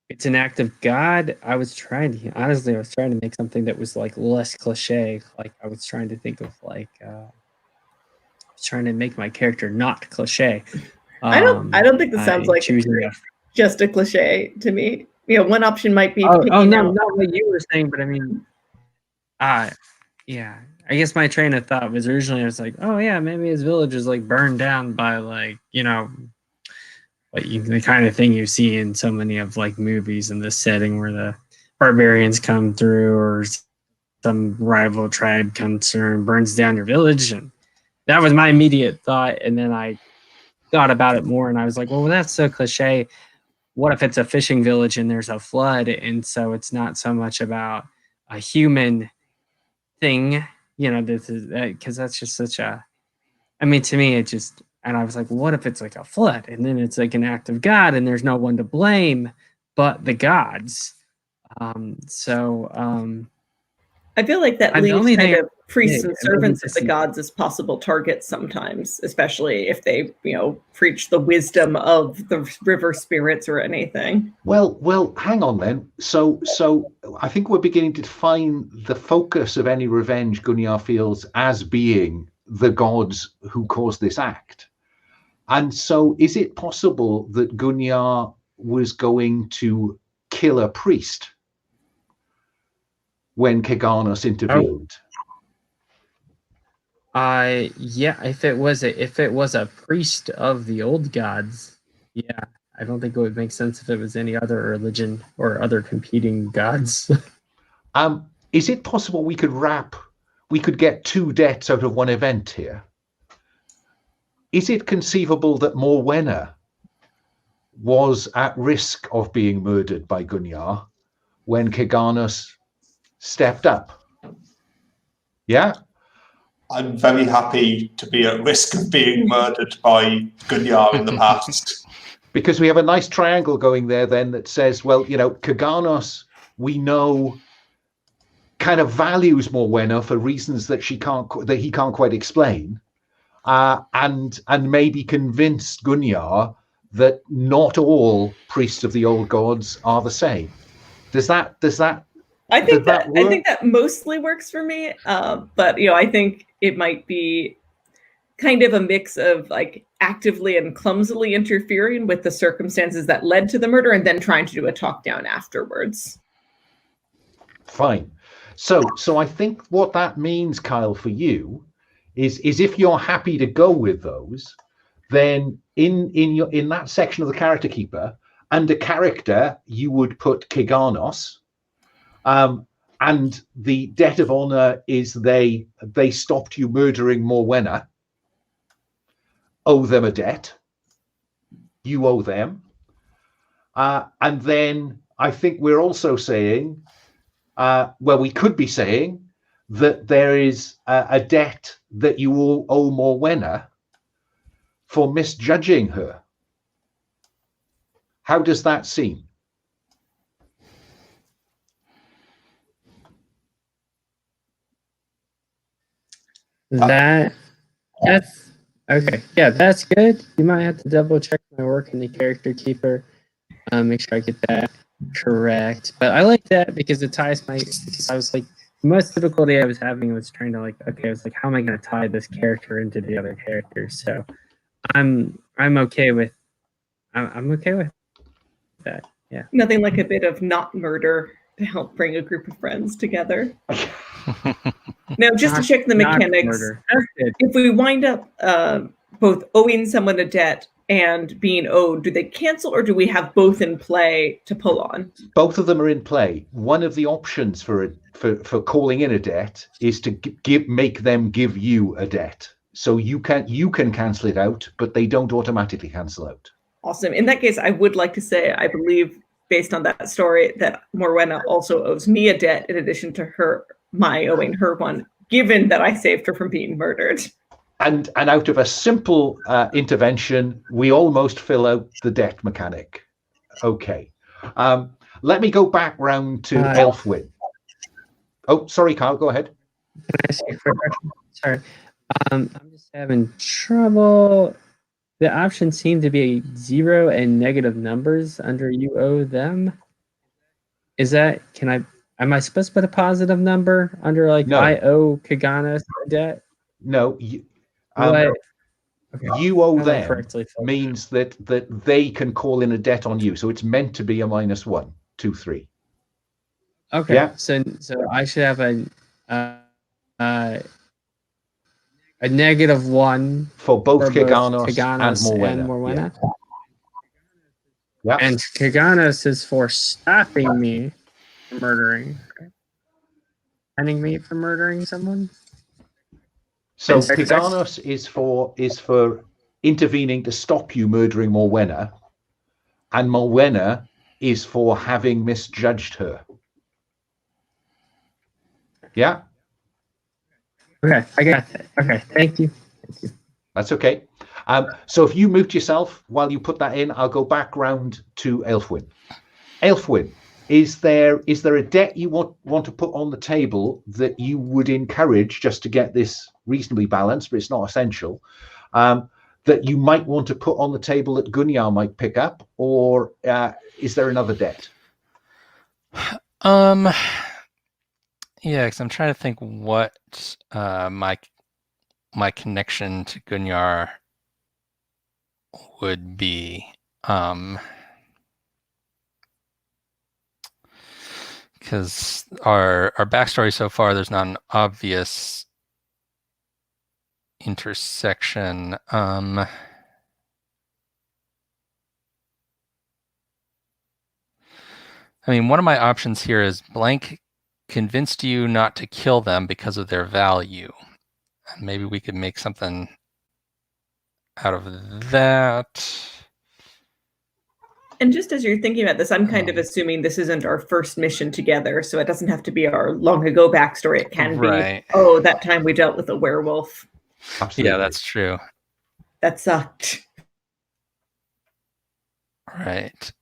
it's an act of God. I was trying to make something that was less cliche. I was trying to think of trying to make my character not cliche. I don't think this sounds like just a cliche to me. One option might be not what you were saying, but I mean, yeah. I guess my train of thought was originally I was like, oh yeah, maybe his village is burned down by the kind of thing you see in so many of movies in this setting where the barbarians come through or some rival tribe comes through and burns down your village. And that was my immediate thought. And then I thought about it more and I was like, well, that's so cliche. What if it's a fishing village and there's a flood? And so it's not so much about a human thing, this is because that's just such a, to me, it just, and I was like, what if it's a flood? And then it's an act of God and there's no one to blame but the gods. I feel like that leaves kind of priests and servants of the gods as possible targets sometimes, especially if they, preach the wisdom of the river spirits or anything. Well, hang on then. So I think we're beginning to define the focus of any revenge Gunjar feels as being the gods who caused this act. And so is it possible that Gunjar was going to kill a priest when Ceganos intervened? Yeah, if it was a priest of the old gods, yeah, I don't think it would make sense if it was any other religion or other competing gods. Is it possible we could get two deaths out of one event here? Is it conceivable that Morwenna was at risk of being murdered by Gunjar when Ceganos stepped up? Yeah? I'm very happy to be at risk of being murdered by Gunjar in the past. Because we have a nice triangle going there then that says, well, Ceganos, we know, kind of values Morwenna for reasons that he can't quite explain. And maybe convinced Gunjar that not all priests of the old gods are the same. Does that I think that mostly works for me. But I think it might be kind of a mix of actively and clumsily interfering with the circumstances that led to the murder and then trying to do a talk down afterwards. Fine. So I think what that means, Kyle, for you is if you're happy to go with those, then in that section of the character keeper, under character, you would put Ceganos, and the debt of honor is they stopped you murdering Morwenna. Owe them a debt. You owe them. And then I think we're also saying, well, we could be saying that there is a debt that you all owe Morwenna for misjudging her. How does that seem? That's okay. Yeah, that's good. You might have to double check my work in the character keeper. Make sure I get that correct. But I like that because it ties my. Because I was like, the most difficulty I was having was trying to I was like, how am I going to tie this character into the other characters? So I'm okay with. I'm okay with that. Yeah. Nothing like a bit of not murder to help bring a group of friends together. Now, just to check the mechanics, if we wind up both owing someone a debt and being owed, do they cancel or do we have both in play to pull on? Both of them are in play. One of the options for calling in a debt is to make them give you a debt. So you can cancel it out, but they don't automatically cancel out. Awesome. In that case, I would like to say, I believe, based on that story, that Morwenna also owes me a debt in addition to my owing her one, given that I saved her from being murdered. And out of a simple intervention, we almost fill out the debt mechanic. Okay. Let me go back round to Aelfwynn. Oh, sorry, Carl, go ahead. Can I ask you a quick question? Sorry. I'm just having trouble. The options seem to be 0 and negative numbers under you owe them. Is that, am I supposed to put a positive number under No. I owe Ceganos debt? No, you owe them means that they can call in a debt on you. So it's meant to be a -1, 2, 3. Okay. Yeah. So I should have a -1 for both Ceganos and Morwenna. Yeah. And Ceganos is for stopping me from murdering. Preventing me from murdering someone. So Ceganos is for intervening to stop you murdering Morwenna, and Morwenna is for having misjudged her. Yeah. Okay, I got that. Okay, thank you. That's okay. So if you mute yourself while you put that in, I'll go back round to Aelfwynn. Aelfwynn, is there a debt you want to put on the table that you would encourage, just to get this reasonably balanced, but it's not essential, that you might want to put on the table that Gunjar might pick up, or is there another debt? Yeah, because I'm trying to think what my connection to Gunjar would be. Because our backstory so far, there's not an obvious intersection. I mean, one of my options here is blank convinced you not to kill them because of their value. And maybe we could make something out of that. And just as you're thinking about this, I'm kind of assuming this isn't our first mission together, so it doesn't have to be our long ago backstory. It can be, oh, that time we dealt with a werewolf. Absolutely. Yeah, that's true. That sucked. Right.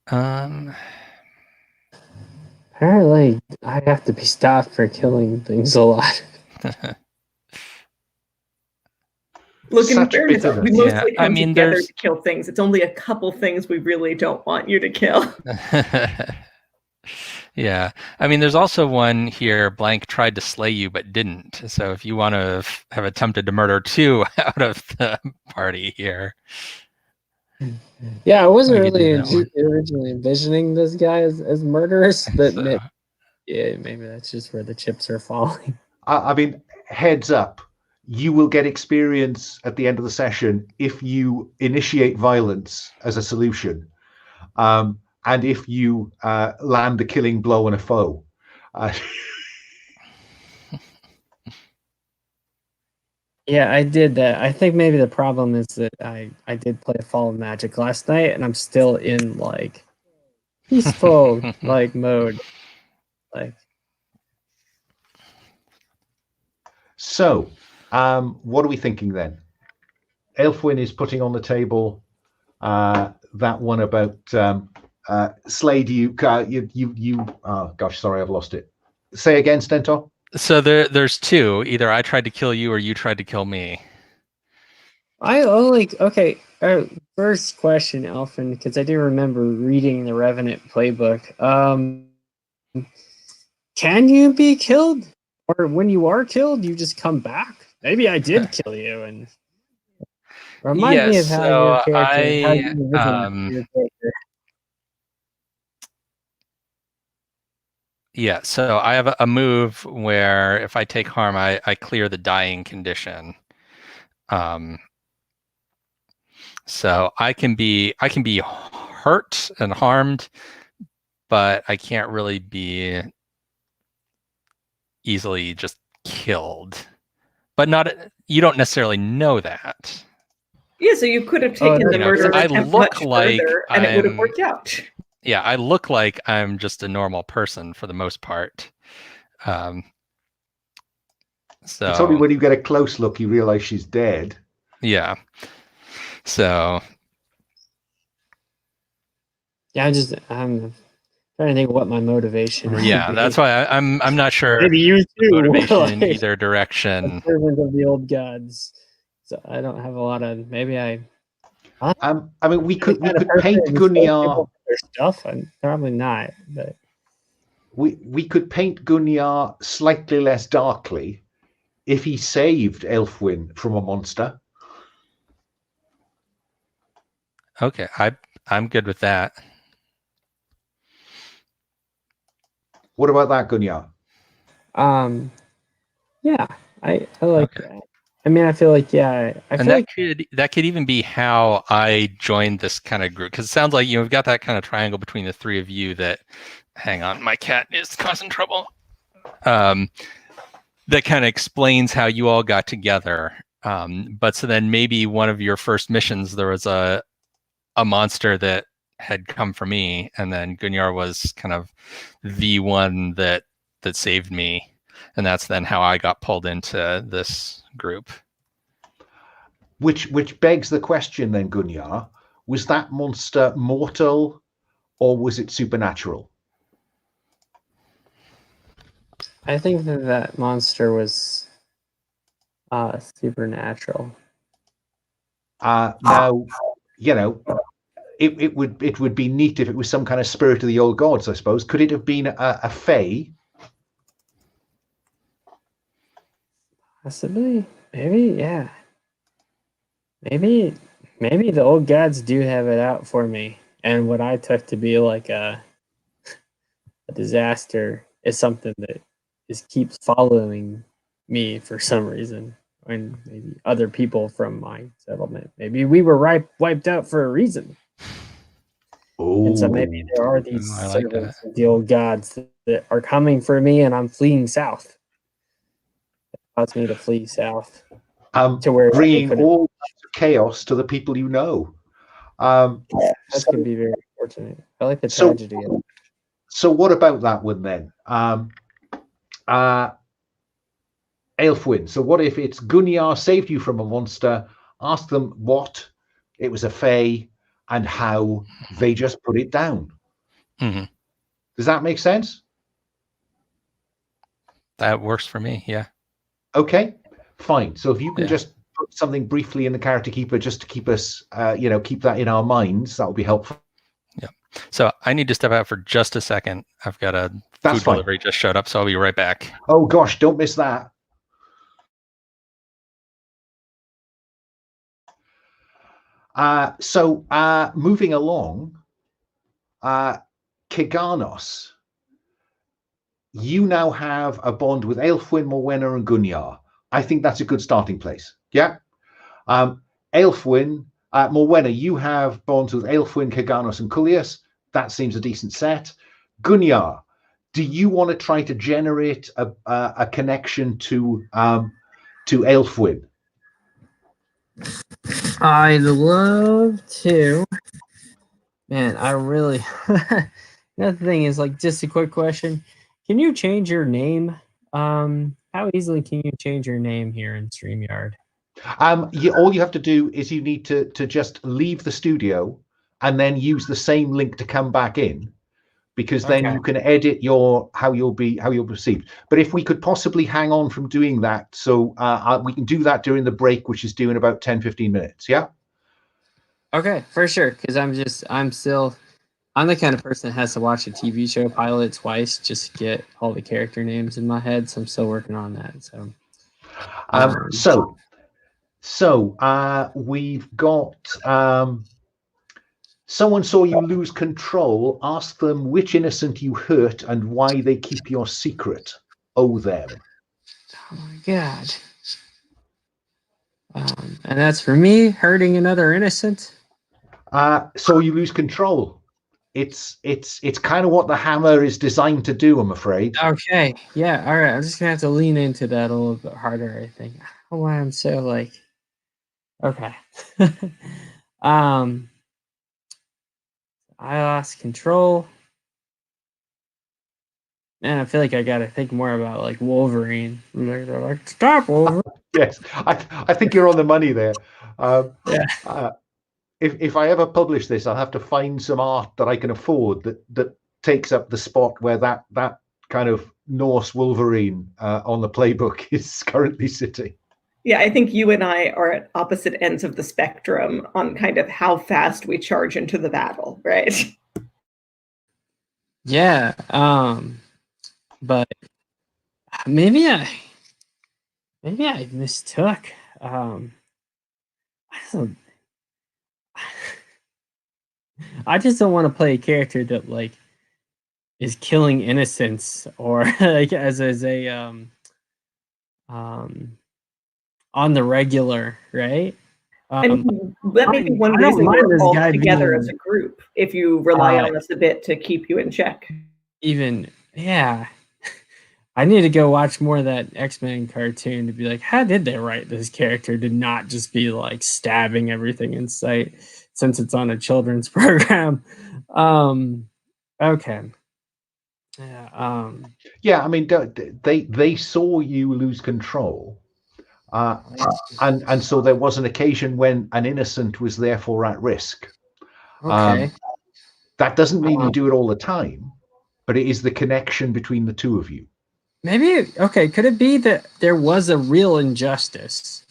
Apparently, I have to be stopped for killing things a lot. Look, in fairness, we mostly come together to kill things. It's only a couple things we really don't want you to kill. Yeah. I mean, there's also one here, blank tried to slay you but didn't. So if you want to have attempted to murder 2 out of the party here. Yeah, I wasn't really originally envisioning this guy as murderous, but so. Maybe that's just where the chips are falling. I mean, heads up. you will get experience at the end of the session if you initiate violence as a solution, and if you land a killing blow on a foe. Yeah, I did that. I think maybe the problem is that I did play Fall of Magic last night, and I'm still in like peaceful like mode. Like, so, what are we thinking then? Aelfwynn is putting on the table that one about Slade. Oh gosh, sorry, I've lost it. Say again, Stentor. So there's two. Either I tried to kill you or you tried to kill me. okay. First question, Alfyn, because I do remember reading the Revenant playbook. Can you be killed, or when you are killed, you just come back? Maybe I did kill you, and remind me of how your character. How you your character. Yeah, so I have a move where if I take harm, I clear the dying condition. So I can be hurt and harmed, but I can't really be easily just killed. But you don't necessarily know that. Yeah, so you could have taken the murder attempt much further, and it would have worked out. Yeah, I look like I'm just a normal person for the most part. So it's only when you get a close look you realize she's dead. Yeah. So yeah, I'm trying to think what my motivation is. Yeah, that's why I'm not sure. Maybe you too. Motivation in either direction. Servant of the old gods. So I don't have a lot of. Maybe I mean, we could paint Gunjar stuff. I'm probably not, but we could paint Gunjar slightly less darkly if he saved Aelfwynn from a monster. Okay, I'm good with that. What about that, Gunjar? Yeah, I like that. I mean, I feel like that could even be how I joined this kind of group, because it sounds like we've got that kind of triangle between the three of you. That, hang on, my cat is causing trouble. That kind of explains how you all got together. But so then maybe one of your first missions there was a monster that had come for me, and then Gunjar was kind of the one that saved me, and that's then how I got pulled into this group. Which begs the question then, Gunjar, was that monster mortal or was it supernatural? I think that monster was supernatural. Now, it would be neat if it was some kind of spirit of the old gods, I suppose. Could it have been a fae? Possibly. Maybe, yeah. Maybe the old gods do have it out for me, and what I took to be like a disaster is something that keeps following me for some reason, and maybe other people from my settlement. Maybe we were wiped out for a reason. Ooh. And so maybe there are these servants of the old gods that are coming for me, and I'm fleeing south. It caused me to flee south. To where bringing all chaos to the people you know. That could be very unfortunate. I like the tragedy of it. So what about that one then? Aelfwynn. So what if it's Gunjar saved you from a monster? Ask them what it was, a fae, and how they just put it down. Mm-hmm. Does that make sense? That works for me. Yeah. Okay. Fine. So if you can just put something briefly in the character keeper just to keep us, keep that in our minds, that would be helpful. Yeah. So I need to step out for just a second. I've got a food delivery just showed up, so I'll be right back. Oh gosh, don't miss that. So moving along, Ceganos, you now have a bond with Aelfwynn, Morwenna, and Gunjar. I think that's a good starting place. Yeah. Aelfwynn, Morwenna, you have bonds with Aelfwynn, Ceganos, and Cullius. That seems a decent set. Gunjar, do you want to try to generate a connection to Aelfwynn? I'd love to. Man, I really. Another thing is, like, just a quick question: can you change your name? How easily can you change your name here in StreamYard? All you have to do is you need to just leave the studio and then use the same link to come back in, because then Okay. you can edit how you'll be received. But if we could possibly hang on from doing that, so we can do that during the break, which is due in about 10-15 minutes. Yeah. Okay, for sure. Because I'm the kind of person that has to watch a TV show pilot twice just to get all the character names in my head. So I'm still working on that. So we've got someone saw you lose control. Ask them which innocent you hurt and why they keep your secret. Owe them. Oh my god. And that's for me hurting another innocent. So you lose control. It's kind of what the hammer is designed to do, I'm afraid. Okay. Yeah. All right. I'm just gonna have to lean into that a little bit harder, I think. I don't know why I'm so like. Okay. I lost control. Man, I feel like I gotta think more about like Wolverine. They're like, stop, Wolverine. Yes, I think you're on the money there. Yeah. If I ever publish this, I'll have to find some art that I can afford that takes up the spot where that kind of Norse Wolverine on the playbook is currently sitting. Yeah, I think you and I are at opposite ends of the spectrum on kind of how fast we charge into the battle, right? Yeah. But maybe I mistook. I don't. I just don't want to play a character that like is killing innocents or like as a on the regular, right? I mean, that may be one I don't reason mind we're this all guy together being- as a group, if you rely on us a bit to keep you in check. Even yeah. I need to go watch more of that X-Men cartoon to be like, how did they write this character to not just be like stabbing everything in sight, since it's on a children's program? Okay. Yeah. Yeah, I mean, they saw you lose control, and so there was an occasion when an innocent was therefore at risk. Okay. That doesn't mean you do it all the time, but it is the connection between the two of you. Maybe, okay, could it be that there was a real injustice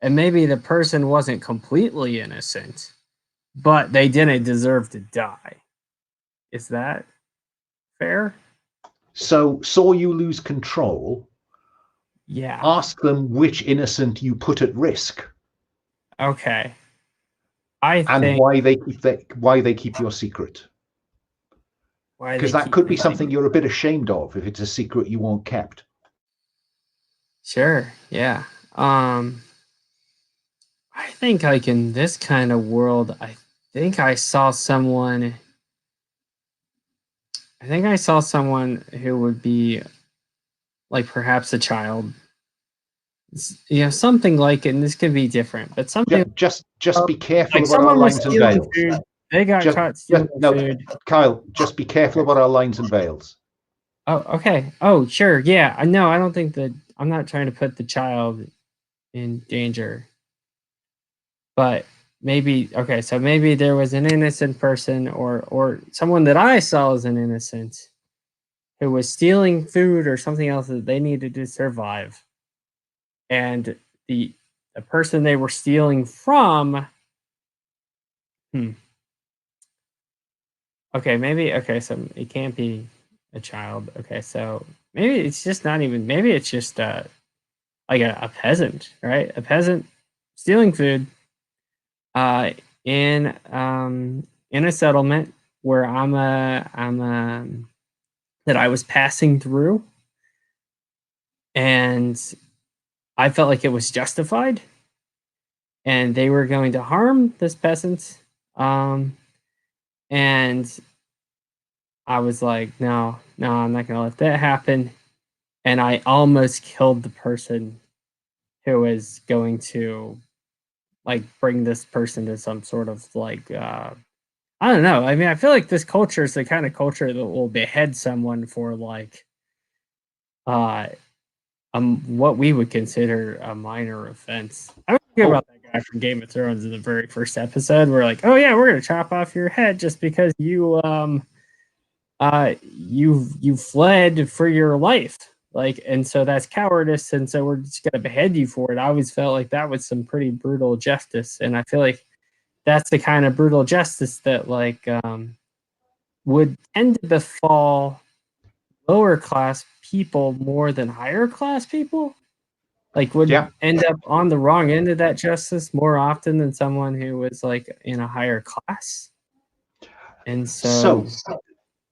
and maybe the person wasn't completely innocent, but they didn't deserve to die? Is that fair? So, saw you lose control. Yeah. Ask them which innocent you put at risk. Okay. And why they keep your secret. Because that could be something you're a bit ashamed of if it's a secret you want kept. Sure. Yeah. I think like in this kind of world, I think I saw someone who would be like perhaps a child. Yeah, something like it, and this could be different, but something Just be careful like about our someone was lines and stealing veils. food. They got caught stealing food. Kyle, just be careful about our lines and veils. Oh, okay. Oh, sure. Yeah. I know. I don't think that I'm not trying to put the child in danger. But maybe okay, so maybe there was an innocent person or someone that I saw as an innocent who was stealing food or something else that they needed to survive. And the person they were stealing from okay, maybe so it can't be a child. Okay, so maybe it's just not even maybe it's just like a peasant, right? A peasant stealing food in a settlement where that I was passing through, and I felt like it was justified, and they were going to harm this peasant. And I was like, no, I'm not going to let that happen. And I almost killed the person who was going to like bring this person to some sort of like I don't know. I mean, I feel like this culture is the kind of culture that will behead someone for like what we would consider a minor offense. I was thinking about that guy from Game of Thrones in the very first episode. We're like, oh yeah, we're gonna chop off your head just because you you fled for your life. Like, and so that's cowardice, and so we're just gonna behead you for it. I always felt like that was some pretty brutal justice, and I feel like that's the kind of brutal justice that like would tend to befall lower class people more than higher class people. Like would end up on the wrong end of that justice more often than someone who was like in a higher class. And so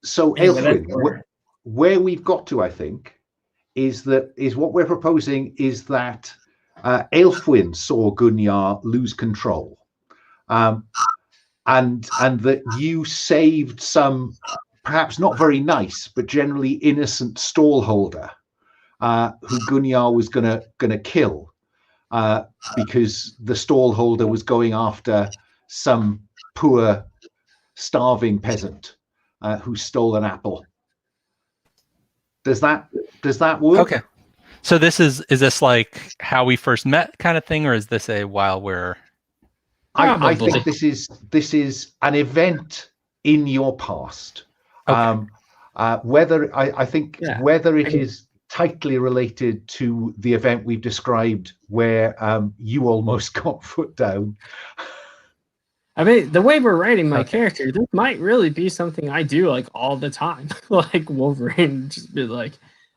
Aelfwynn, where we've got to, I think, is what we're proposing is that Aelfwynn saw Gunjar lose control, and that you saved some, perhaps not very nice, but generally innocent stallholder who Gunjar was gonna kill because the stallholder was going after some poor, starving peasant who stole an apple. Does that work? Okay. So is this like how we first met kind of thing, or is this a while we're? I think this is an event in your past. Okay. Whether it is tightly related to the event we've described where you almost got foot down. I mean, the way we're writing my character, this might really be something I do like all the time. Like Wolverine, just be like,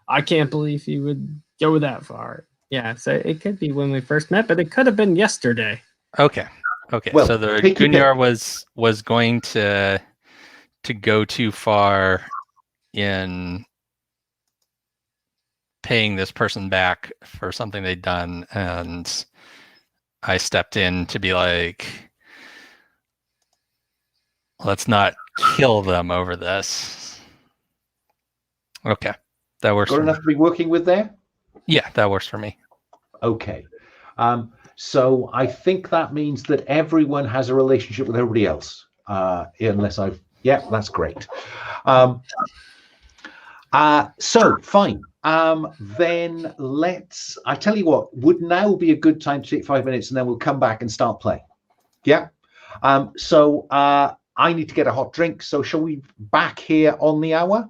I can't believe he would go that far. Yeah, so it could be when we first met, but it could have been yesterday. Okay. Well, so the Gunjar was going to go too far in paying this person back for something they'd done, and I stepped in to be like, let's not kill them over this. Okay, that works. Got enough to be working with there? Yeah, that works for me. Okay. So I think that means that everyone has a relationship with everybody else. Unless that's great. So fine. Then I tell you what, would now be a good time to take 5 minutes and then we'll come back and start playing. Yeah. So I need to get a hot drink. So shall we back here on the hour?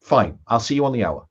Fine. I'll see you on the hour.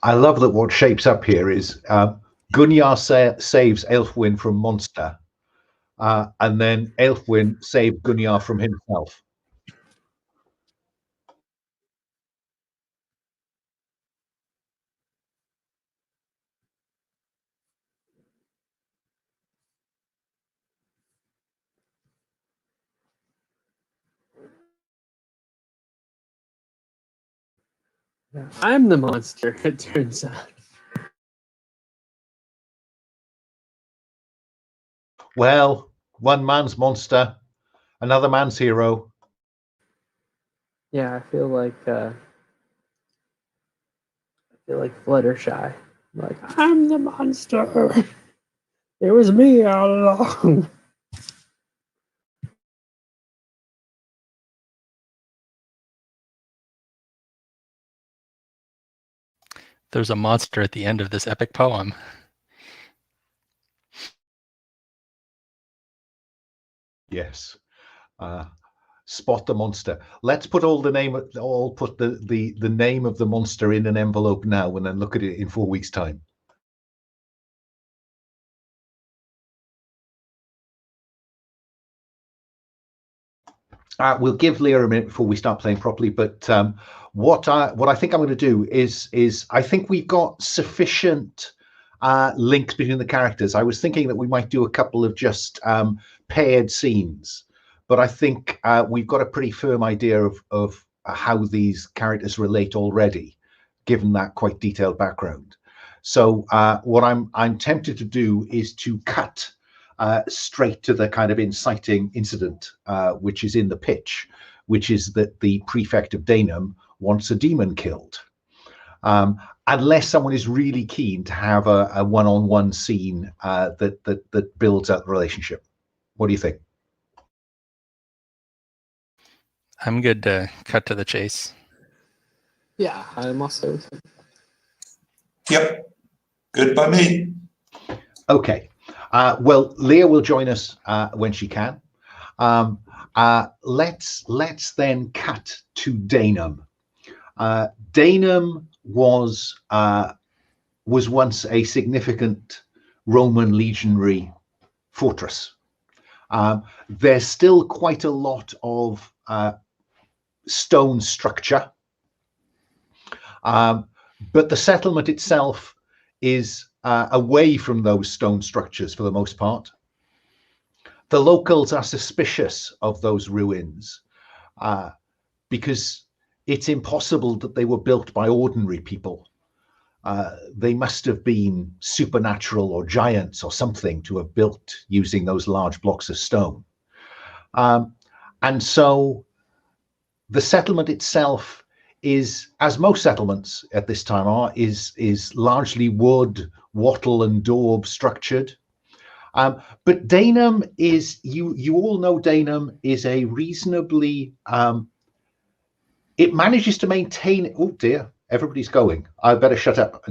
I love that what shapes up here is Gunjar saves Aelfwynn from monster, and then Aelfwynn saved Gunjar from himself. I'm the monster, it turns out. Well, one man's monster, another man's hero. Yeah, I feel like Fluttershy. Like, I'm the monster. It was me all along. There's a monster at the end of this epic poem. Yes. Spot the monster. Let's put put the name of the monster in an envelope now and then look at it in 4 weeks' time. We'll give Leah a minute before we start playing properly, but what I think I'm going to do is I think we've got sufficient links between the characters. I was thinking that we might do a couple of just paired scenes, but I think we've got a pretty firm idea of how these characters relate already, given that quite detailed background. So what I'm tempted to do is to cut straight to the kind of inciting incident, which is in the pitch, which is that the prefect of Danum wants a demon killed. Unless someone is really keen to have a one-on-one scene that builds up the relationship. What do you think? I'm good to cut to the chase. Yeah, I'm also. Yep, good by me. Okay. Well, Leah will join us when she can. Let's then cut to Danum. Danum was once a significant Roman legionary fortress. There's still quite a lot of stone structure, but the settlement itself is away from those stone structures for the most part. The locals are suspicious of those ruins because it's impossible that they were built by ordinary people. They must have been supernatural or giants or something to have built using those large blocks of stone. And so the settlement itself is, as most settlements at this time are, is largely wood, wattle and daub structured. But Danum is, you all know Danum is a reasonably, it manages to maintain, oh dear, everybody's going. I better shut up.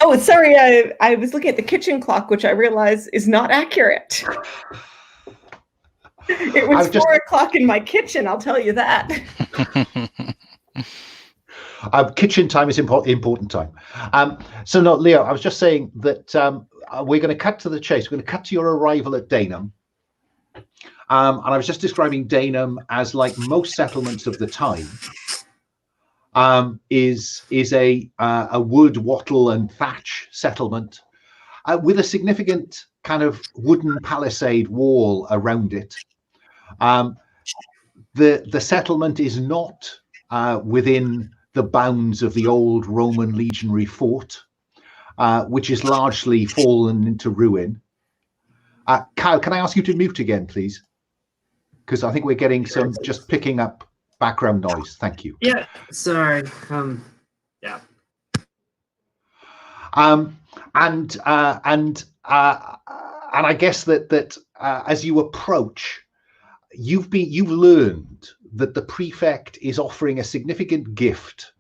Oh, sorry, I was looking at the kitchen clock, which I realize is not accurate. It was 4 o'clock in my kitchen, I'll tell you that. Kitchen time is important time. So no, Leo, I was just saying that we're going to cut to the chase. We're going to cut to your arrival at Danum. And I was just describing Danum as, like most settlements of the time, is a wood, wattle and thatch settlement with a significant kind of wooden palisade wall around it. The settlement is not within the bounds of the old Roman legionary fort, which is largely fallen into ruin. Kyle, can I ask you to mute again, please? Because I think we're getting some just picking up background noise. Thank you. Yeah, sorry. Yeah. And I guess that as you approach, you've learned that the prefect is offering a significant gift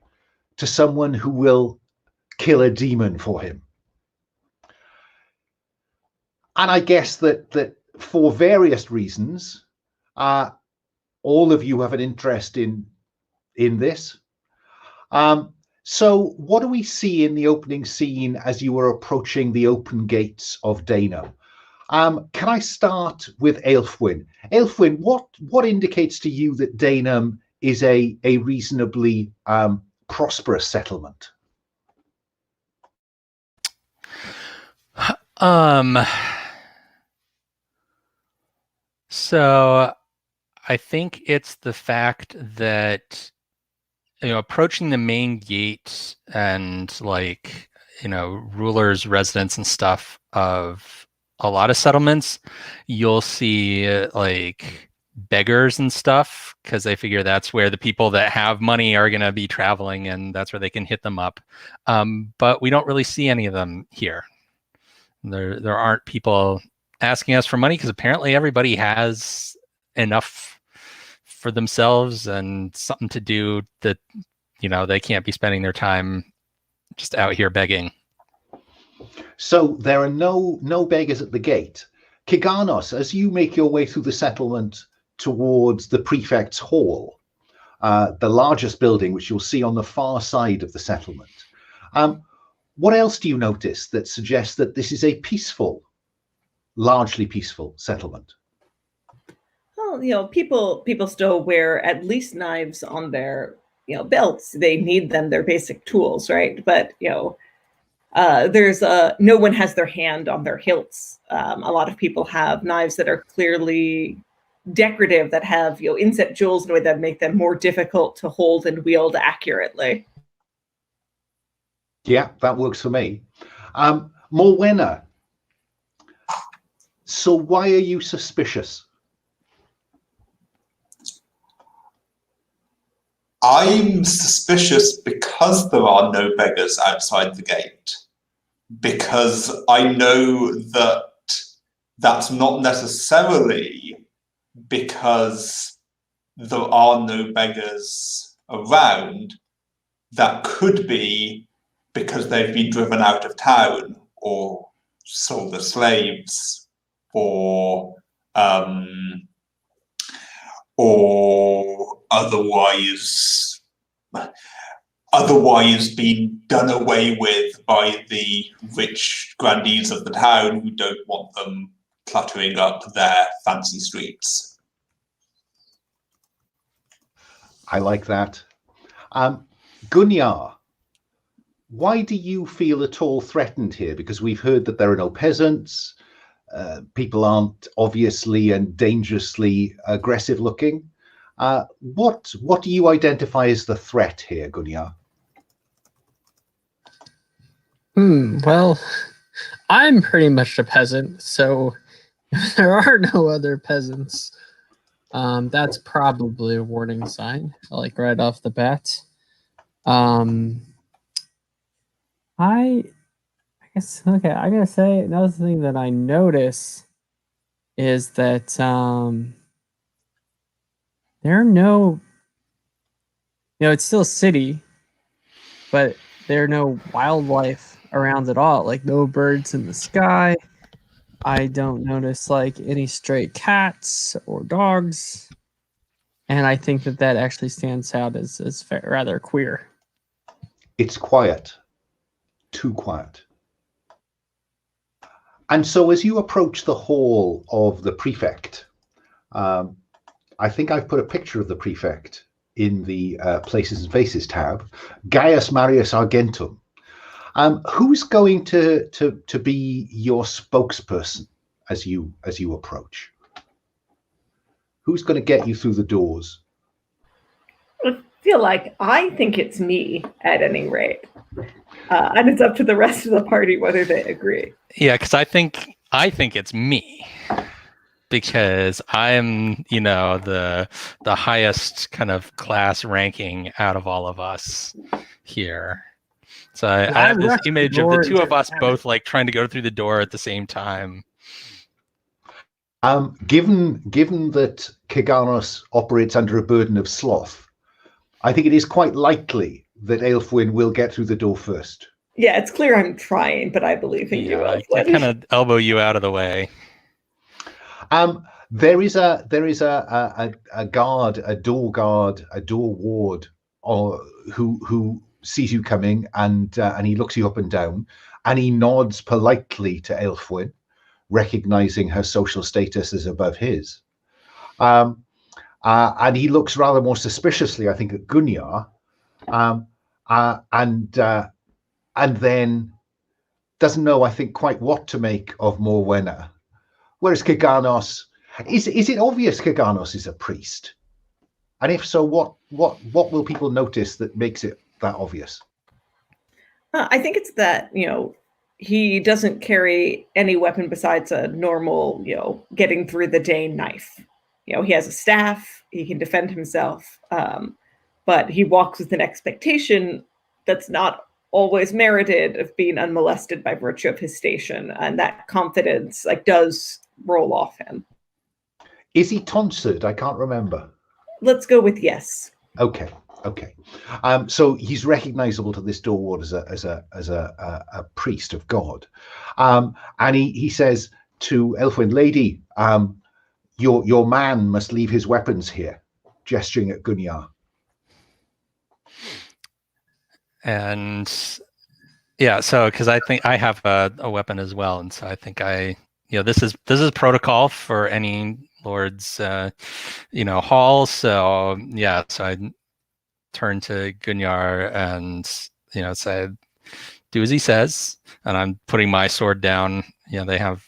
to someone who will kill a demon for him. And I guess that for various reasons, all of you have an interest in this. So what do we see in the opening scene as you are approaching the open gates of Danum? Can I start with Aelfwynn? Aelfwynn, what indicates to you that Danum is a reasonably prosperous settlement? So I think it's the fact that, approaching the main gate and rulers' residence and stuff of a lot of settlements, you'll see beggars and stuff, because they figure that's where the people that have money are going to be traveling, and that's where they can hit them up. But we don't really see any of them here. There aren't people asking us for money, because apparently everybody has enough for themselves and something to do that, they can't be spending their time just out here begging. So there are no beggars at the gate. Ceganos, as you make your way through the settlement towards the Prefect's Hall, the largest building, which you'll see on the far side of the settlement, what else do you notice that suggests that this is a peaceful, largely peaceful settlement? Well, people still wear at least knives on their belts. They need them; they're basic tools, right? But there's no one has their hand on their hilts. A lot of people have knives that are clearly decorative, that have inset jewels in a way that make them more difficult to hold and wield accurately. Yeah, that works for me. Morwenna, so why are you suspicious? I'm suspicious because there are no beggars outside the gate. Because I know that that's not necessarily because there are no beggars around. That could be because they've been driven out of town or sold as slaves or otherwise being done away with by the rich grandees of the town who don't want them cluttering up their fancy streets. I like that. Gunjar, why do you feel at all threatened here? Because we've heard that there are no peasants, people aren't obviously and dangerously aggressive looking. What do you identify as the threat here, Gunjar? Well, I'm pretty much a peasant, so if there are no other peasants, that's probably a warning sign, right off the bat. I guess, okay, I gotta say, another thing that I notice is that there are no, it's still a city, but there are no wildlife around at all, no birds in the sky. I don't notice any stray cats or dogs, and I think that actually stands out as rather queer. It's quiet, too quiet. And so as you approach the hall of the Prefect, I think I've put a picture of the Prefect in the Places and Faces tab, Gaius Marius Argentum. Who's going to be your spokesperson as you approach? Who's going to get you through the doors? I feel like I think it's me at any rate, and it's up to the rest of the party whether they agree. Yeah, because I think it's me, because I'm the highest kind of class ranking out of all of us here. So I have this image of the two of us both trying to go through the door at the same time. Given that Ceganos operates under a burden of sloth, I think it is quite likely that Aelfwynn will get through the door first. Yeah, it's clear I'm trying, but I believe in you, Aelfwynn. I kind of elbow you out of the way. There is a guard, a door ward, who sees you coming, and he looks you up and down, and he nods politely to Aelfwynn, recognizing her social status is above his. And he looks rather more suspiciously, I think, at Gunjar, and then doesn't know, I think, quite what to make of Morwenna. Whereas Ceganos, is it obvious Ceganos is a priest? And if so, what will people notice that makes it that obvious? I think it's that, he doesn't carry any weapon besides a normal, getting through the day knife. He has a staff, he can defend himself, but he walks with an expectation that's not always merited of being unmolested by virtue of his station, and that confidence does roll off him. Is he tonsured? I can't remember. Let's go with yes. Okay. So he's recognizable to this door ward as a priest of God, and he says to Aelfwynn, "Lady, your man must leave his weapons here," gesturing at Gunjar. And yeah, so because I think I have a weapon as well, and so I think this is protocol for any lord's hall. So yeah, so I turn to Gunjar and say, "Do as he says," and I'm putting my sword down. They have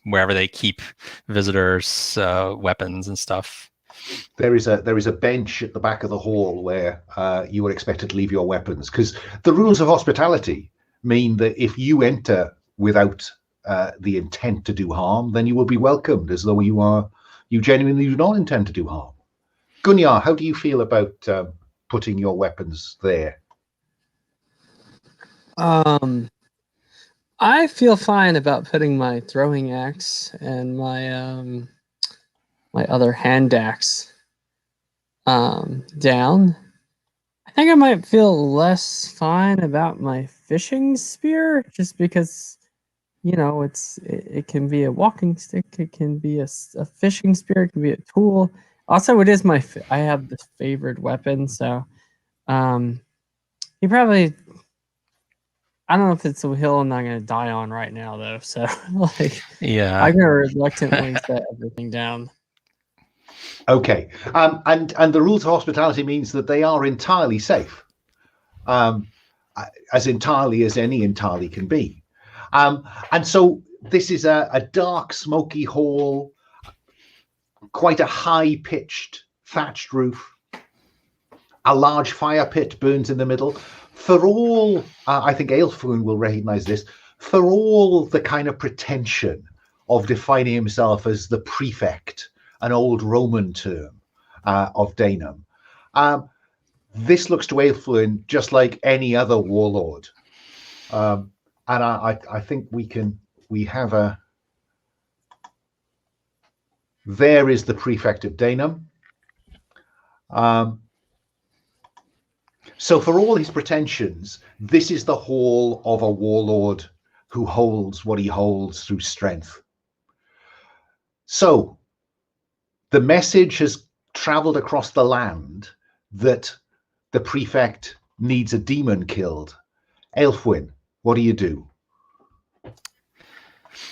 wherever they keep visitors' weapons and stuff. There is a bench at the back of the hall where you were expected to leave your weapons, because the rules of hospitality mean that if you enter without the intent to do harm, then you will be welcomed as though you genuinely do not intend to do harm. Gunjar, how do you feel about putting your weapons there? I feel fine about putting my throwing axe and my my other hand axe down. I think I might feel less fine about my fishing spear, just because it can be a walking stick, it can be a fishing spear, it can be a tool. Also, it is I have this favored weapon, so he probably, I don't know if it's a hill I'm not going to die on right now, though. So, yeah, I'm going to reluctantly set everything down. Okay, and the rules of hospitality means that they are entirely safe, as entirely as any entirely can be. And so this is a dark, smoky hall, quite a high-pitched thatched roof. A large fire pit burns in the middle. For all, I think Aelfwynn will recognize this, for all the kind of pretension of defining himself as the Prefect, an old Roman term of Danum, this looks to Aelfwynn just like any other warlord. And I think there is the Prefect of Danum. So for all his pretensions, this is the hall of a warlord who holds what he holds through strength. So the message has traveled across the land that the Prefect needs a demon killed. Aelfwynn, what do you do?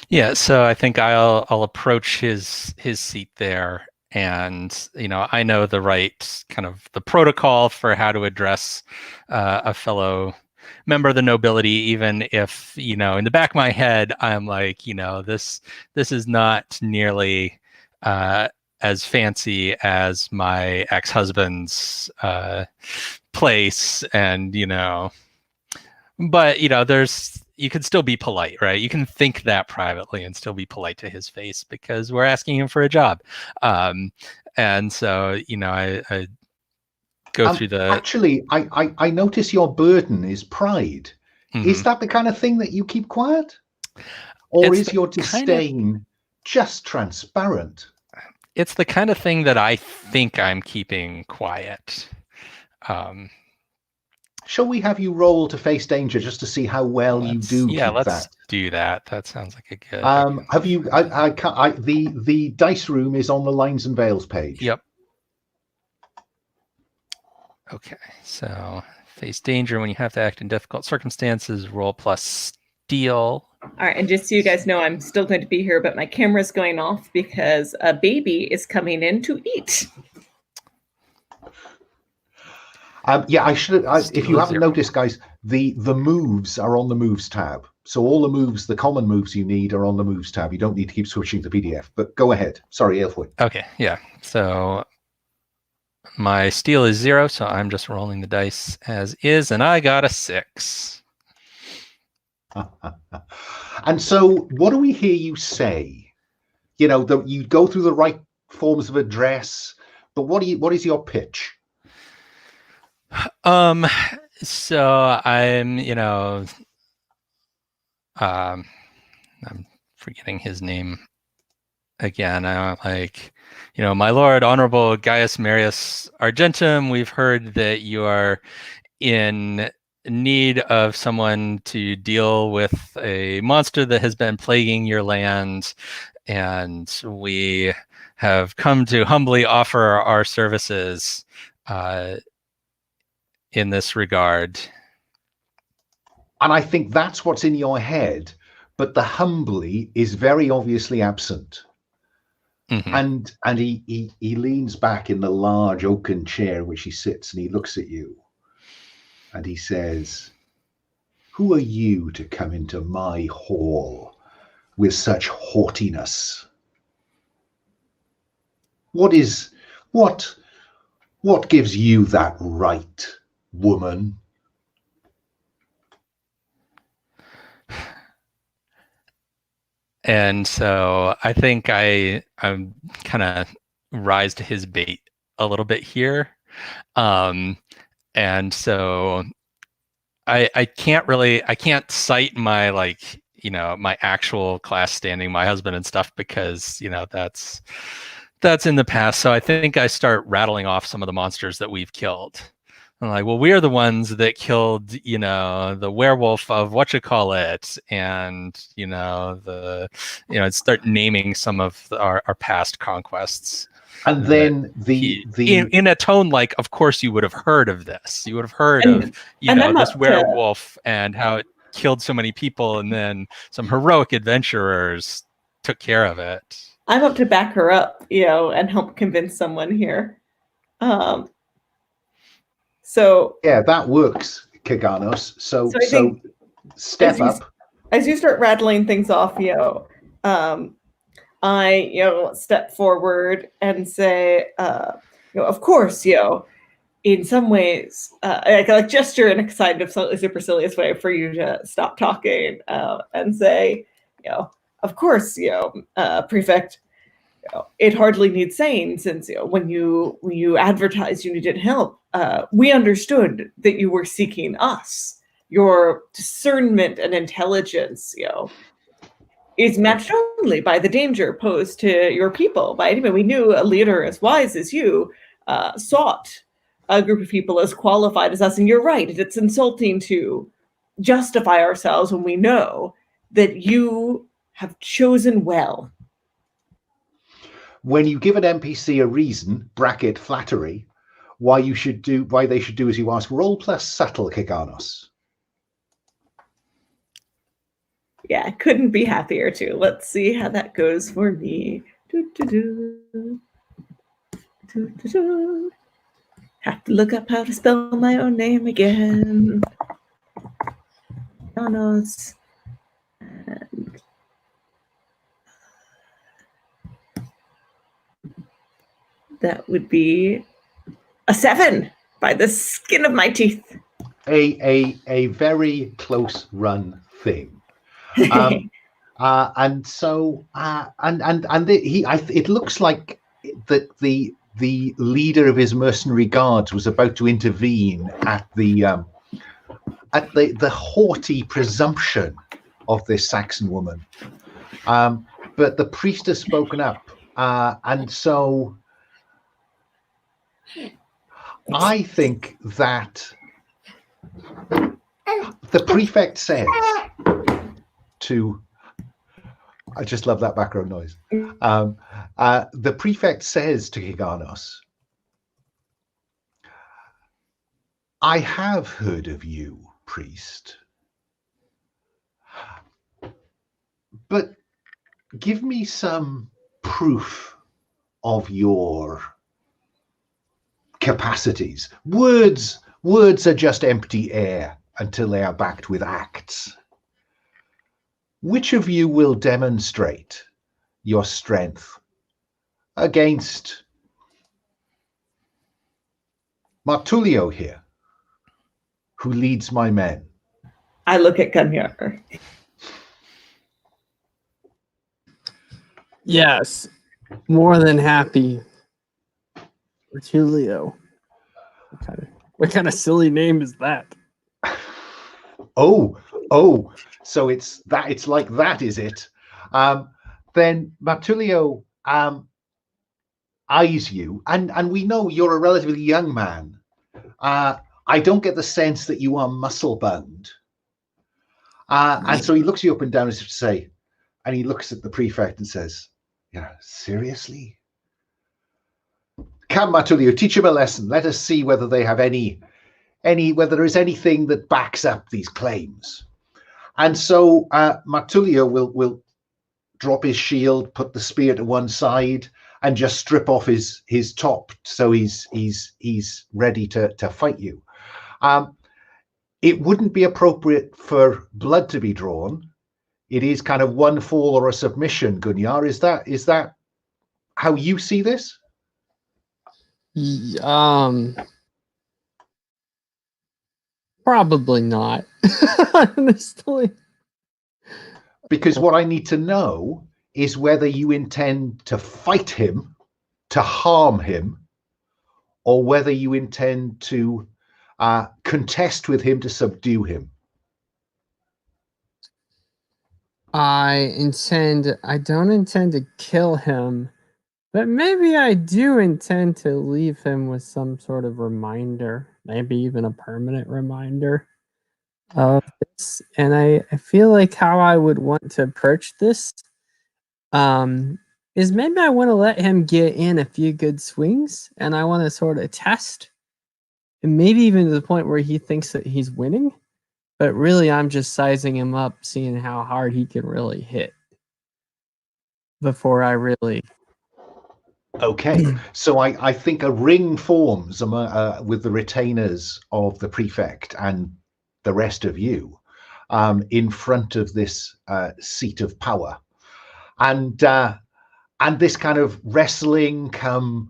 Yeah, so I think I'll approach his seat there, and I know the right kind of the protocol for how to address a fellow member of the nobility, even if in the back of my head I'm like, this is not nearly as fancy as my ex-husband's place, and but you can still be polite, right? You can think that privately and still be polite to his face, because we're asking him for a job. And so, I go through the... Actually, I notice your burden is pride. Mm-hmm. Is that the kind of thing that you keep quiet? Or is your disdain just transparent? It's the kind of thing that I think I'm keeping quiet. Shall we have you roll to face danger just to see how well you do? Yeah, keep let's that? Do that. That sounds like a good. Have you? The dice room is on the Lines and Veils page. Yep. Okay, so face danger when you have to act in difficult circumstances. Roll plus steal. All right, and just so you guys know, I'm still going to be here, but my camera's going off because a baby is coming in to eat. Yeah, I should. If you haven't noticed, guys, the moves are on the moves tab. So all the moves, the common moves you need, are on the moves tab. You don't need to keep switching to PDF. But go ahead. Sorry, Aelfwynn. Okay, yeah. So my steal is 0, so I'm just rolling the dice as is, and I got a 6. And so, what do we hear you say? You know, you go through the right forms of address, but what is your pitch? So I'm, I'm forgetting his name again. I'm like, my lord, honorable Gaius Marius Argentum, we've heard that you are in need of someone to deal with a monster that has been plaguing your land, and we have come to humbly offer our services in this regard. And I think that's what's in your head, but the humbly is very obviously absent. Mm-hmm. And he leans back in the large oaken chair in which he sits, and he looks at you. And he says, "Who are you to come into my hall with such haughtiness? What gives you that right, woman?" And so I think I'm kind of rise to his bait a little bit here. And so I can't cite my my actual class standing, my husband and stuff, because that's in the past. So I think I start rattling off some of the monsters that we've killed. I'm like, well, we are the ones that killed, the werewolf of whatchamacallit, and start naming some of our past conquests. And then in a tone like, of course you would have heard of this. You would have heard of this werewolf and how it killed so many people, and then some heroic adventurers took care of it. I'm up to back her up, and help convince someone here. So yeah, that works, Ceganos. So step up. As you start rattling things off, I step forward and say, of course, in some ways, like gesture in a kind of slightly supercilious way for you to stop talking, and say, of course, Prefect, it hardly needs saying, since when you advertised you needed help, we understood that you were seeking us. Your discernment and intelligence, is matched only by the danger posed to your people. By anyway, we knew a leader as wise as you sought a group of people as qualified as us. And you're right, it's insulting to justify ourselves when we know that you have chosen well. When you give an NPC a reason, bracket flattery, why they should do as you ask, roll plus subtle, Ceganos. Yeah, couldn't be happier too. Let's see how that goes for me. Have to look up how to spell my own name again. Ceganos. And that would be a 7 by the skin of my teeth. A very close run thing. And so it looks like that the leader of his mercenary guards was about to intervene at the haughty presumption of this Saxon woman, but the priest has spoken up, and so I think that the prefect says to, I just love that background noise. The prefect says to Ceganos, I have heard of you, priest. But give me some proof of your capacities. Words are just empty air until they are backed with acts. Which of you will demonstrate your strength against Martulio here, who leads my men? I look at Gunjar. Yes, more than happy. Martulio. What kind of silly name is that? Oh, so it's like that, is it? Then Martulio eyes you, and we know you're a relatively young man. I don't get the sense that you are muscle bound. And so he looks you up and down as if to say, and he looks at the prefect and says, "Yeah, seriously? Come, Martulio, teach him a lesson. Let us see whether they have whether there is anything that backs up these claims." And so Martulio will drop his shield, put the spear to one side, and just strip off his top, so he's ready to fight you. It wouldn't be appropriate for blood to be drawn. It is kind of one fall or a submission, Gunjar. Is that how you see this? Probably not. Honestly. Because what I need to know is whether you intend to fight him, to harm him, or whether you intend to contest with him to subdue him. I don't intend to kill him, but maybe I do intend to leave him with some sort of reminder, maybe even a permanent reminder of this. And I feel like how I would want to approach this is maybe I want to let him get in a few good swings, and I want to sort of test, and maybe even to the point where he thinks that he's winning, but really I'm just sizing him up, seeing how hard he can really hit before I really... Okay, so I think a ring forms with the retainers of the prefect and the rest of you in front of this seat of power, and this kind of wrestling come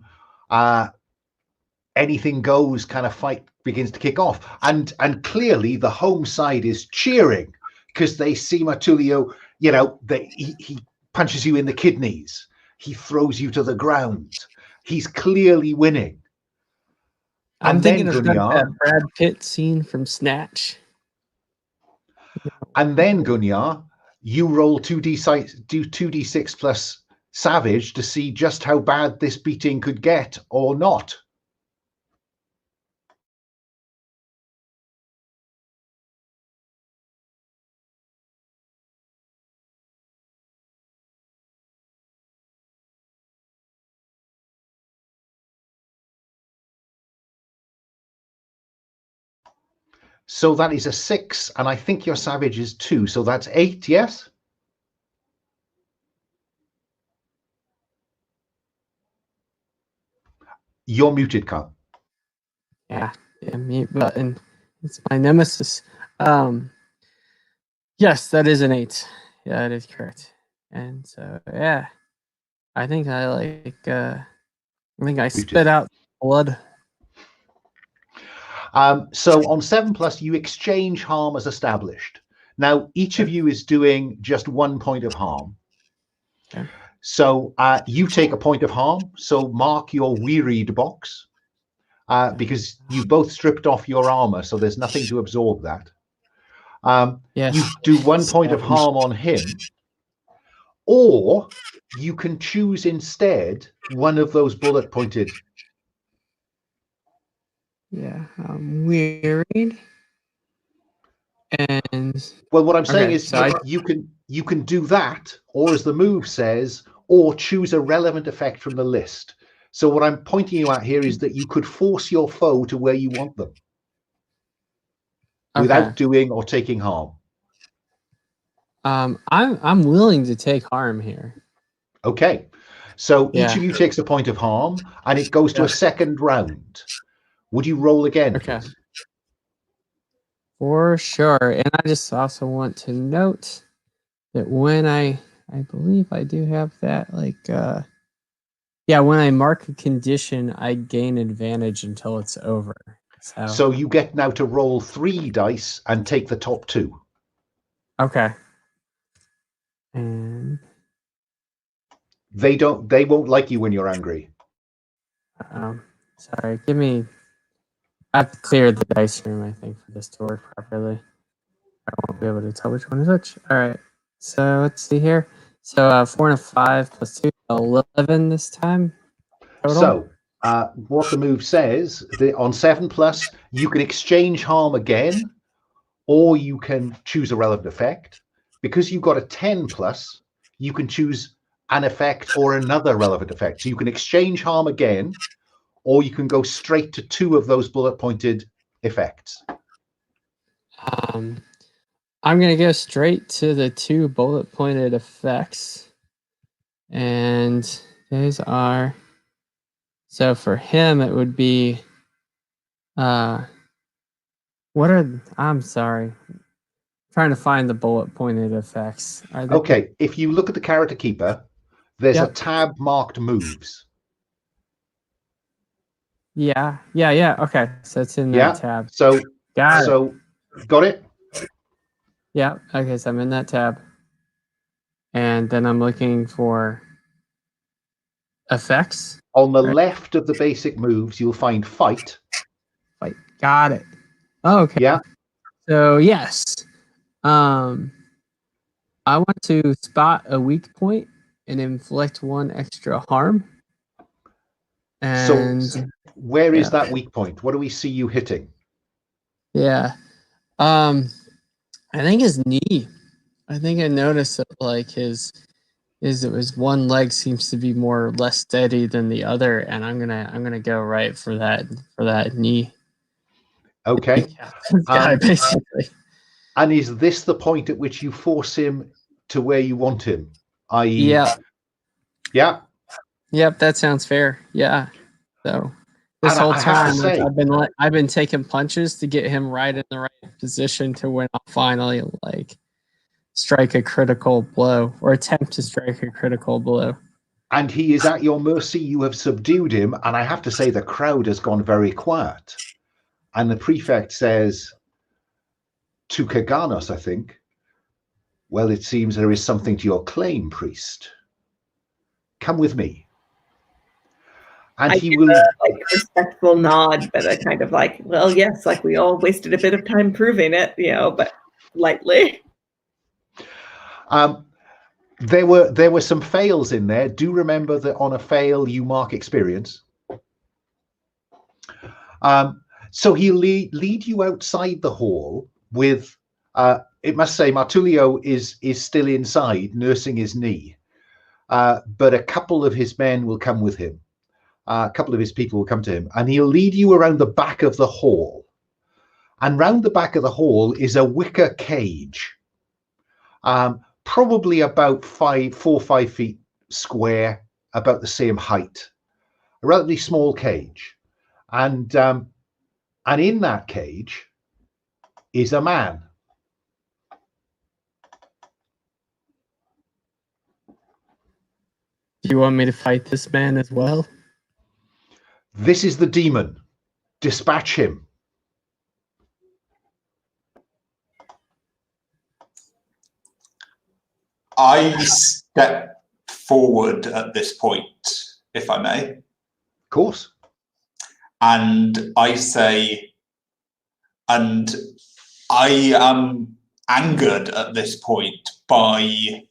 anything goes kind of fight begins to kick off, and clearly the home side is cheering because they see Martulio. You know, he punches you in the kidneys. He throws you to the ground. He's clearly winning. I'm thinking of Gunjar, that Brad Pitt scene from Snatch. And then, Gunjar, you roll 2d6 plus savage to see just how bad this beating could get or not. So that is a 6, and I think your savage is 2, so that's 8, yes? You're muted, Carl. Yeah, mute button. It's my nemesis. Yes, that is an 8. Yeah, that is correct. And so, yeah, I think I spit out blood. So on 7 plus, you exchange harm as established. Now, each of you is doing just 1 point of harm. Okay. So you take a point of harm. So mark your wearied box because you both stripped off your armor. So there's nothing to absorb that. Yes. You do 1 point of harm on him, or you can choose instead one of those bullet pointed. Yeah, I'm wearied. And well, what I'm saying is so you can do that, or as the move says, or choose a relevant effect from the list. So what I'm pointing you at here is that you could force your foe to where you want them. without doing or taking harm. I'm willing to take harm here. Okay, so each of you takes a point of harm, and it goes to a second round. Would you roll again? Okay. Please? For sure. And I just also want to note that when I believe I do have that, like, when I mark a condition, I gain advantage until it's over. So you get now to roll 3 dice and take the top 2. Okay. And they won't like you when you're angry. Sorry, I have to clear the dice room, I think, for this to work properly. I won't be able to tell which one is which. All right. So let's see here. So 4 and a 5 plus 2, 11 this time. Total. So what the move says, on 7+, you can exchange harm again, or you can choose a relevant effect. Because you've got a 10+, you can choose an effect or another relevant effect. So you can exchange harm again, or you can go straight to 2 of those bullet-pointed effects. I'm going to go straight to the 2 bullet-pointed effects. And those are... So for him, it would be... I'm sorry. I'm trying to find the bullet-pointed effects. Okay, if you look at the character keeper, there's a tab marked moves. Yeah. Okay, so it's in that tab. So got it? Yeah. Okay, so I'm in that tab, and then I'm looking for effects. On the left of the basic moves, you'll find fight. Fight. Got it. Oh, okay. Yeah. So yes, I want to spot a weak point and inflict 1 extra harm. And so where is that weak point? What do we see you hitting? Yeah. I think his knee. I think I noticed that like his one leg seems to be more or less steady than the other, and I'm gonna go right for that knee. Okay. Guy, basically. And is this the point at which you force him to where you want him? I.e. Yeah. Yep, that sounds fair. Yeah. So this whole time I've been taking punches to get him right in the right position to when I'll finally like strike a critical blow or attempt to strike a critical blow. And he is at your mercy. You have subdued him, and I have to say the crowd has gone very quiet. And the prefect says to Ceganos, I think, well, it seems there is something to your claim, priest. Come with me. And he will respectful nod, but a kind of like, well, yes, like we all wasted a bit of time proving it, but lightly. There were some fails in there. Do remember that on a fail you mark experience. So he'll lead you outside the hall with it must say Martulio is still inside nursing his knee, but a couple of his men will come with him. A couple of his people will come to him, and he'll lead you around the back of the hall. And round the back of the hall is a wicker cage, probably about 4 or 5 feet square, about the same height. A relatively small cage, and in that cage is a man. Do you want me to fight this man as well? This is the demon. Dispatch him. I step forward at this point, if I may. Of course. And I say, and I am angered at this point by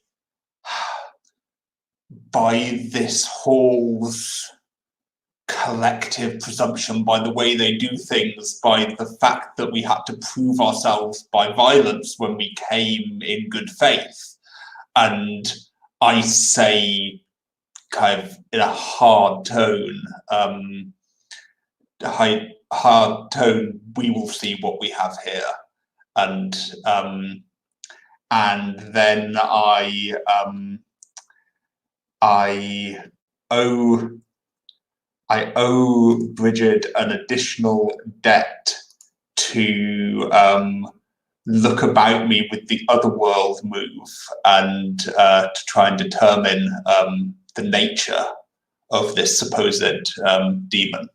this hall's collective presumption, by the way they do things, by the fact that we had to prove ourselves by violence when we came in good faith. And I say, kind of in a hard tone, we will see what we have here. and then I owe Bridget an additional debt to look about me with the otherworld move and to try and determine the nature of this supposed demon.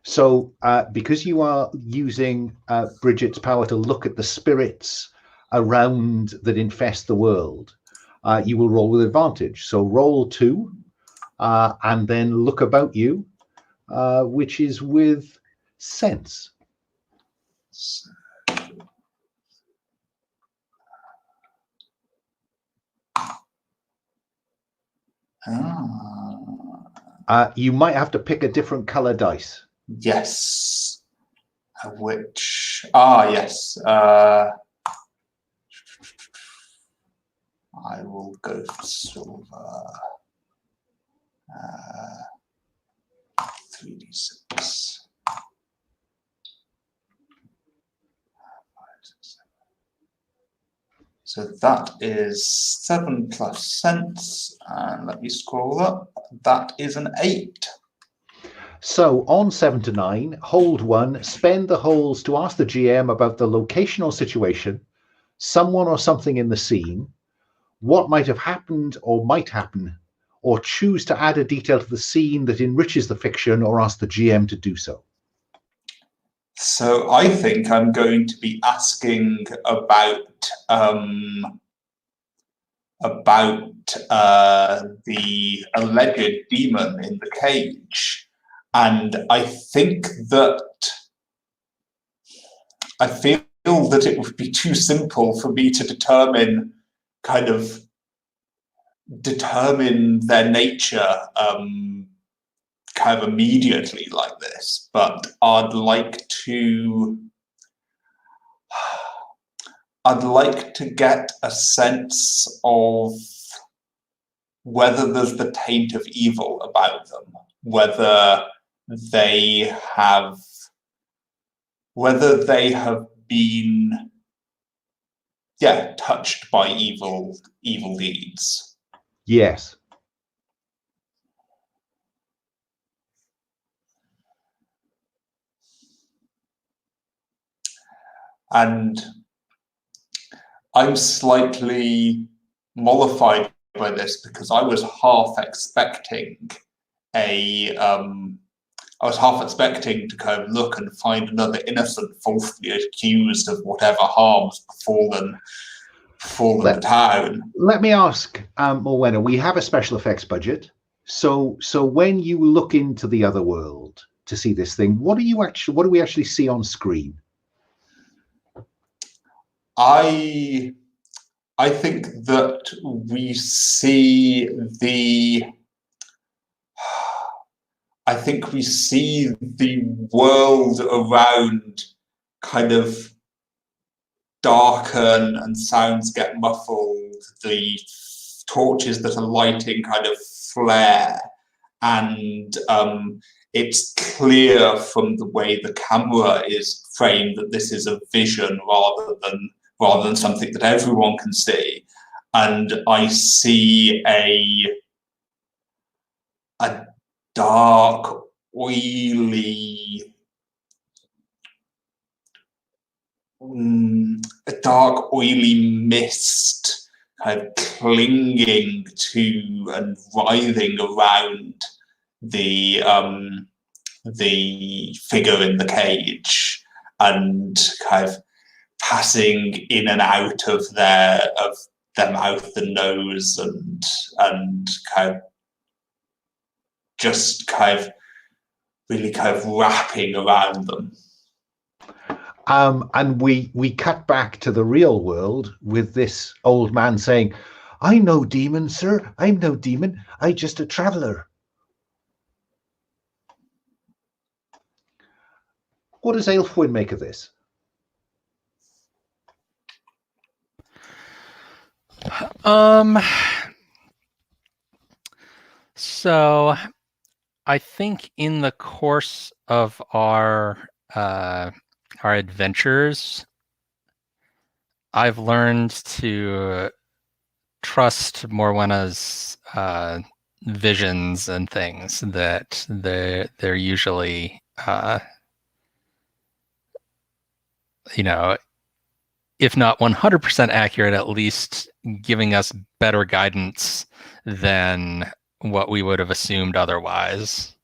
So because you are using Bridget's power to look at the spirits around that infest the world, you will roll with advantage. So roll 2 and then look about you, which is with sense. You might have to pick a different color dice. Yes. Which, yes. I will go for silver. 3d6. So that is 7 plus sense, and let me scroll up. That is an 8. So on 7 to 9, hold 1, spend the holes to ask the GM about the location or situation, someone or something in the scene, what might have happened or might happen, or choose to add a detail to the scene that enriches the fiction or ask the GM to do so. So I think I'm going to be asking about the alleged demon in the cage, and I feel that it would be too simple for me to determine their nature kind of immediately like this, but I'd like to get a sense of whether there's the taint of evil about them, whether they have been touched by evil deeds. Yes. And I'm slightly mollified by this because I was half expecting to kind of look and find another innocent falsely accused of whatever harms befallen the town. Let me ask, Morwenna, we have a special effects budget. So when you look into the other world to see this thing, what do we actually see on screen? I think that we see the world around kind of darken and sounds get muffled. The torches that are lighting kind of flare, and it's clear from the way the camera is framed that this is a vision rather than something that everyone can see. And I see a dark, oily mist kind of clinging to and writhing around the figure in the cage, and kind of passing in and out of their mouth and nose, and kind of just kind of really kind of wrapping around them. And we cut back to the real world with this old man saying, "I'm no demon, sir. I'm no demon. I'm just a traveller." What does Aelfwynn make of this? So I think in the course of our adventures, I've learned to trust Morwenna's visions and things, that they're usually you know, if not 100% accurate, at least giving us better guidance than what we would have assumed otherwise.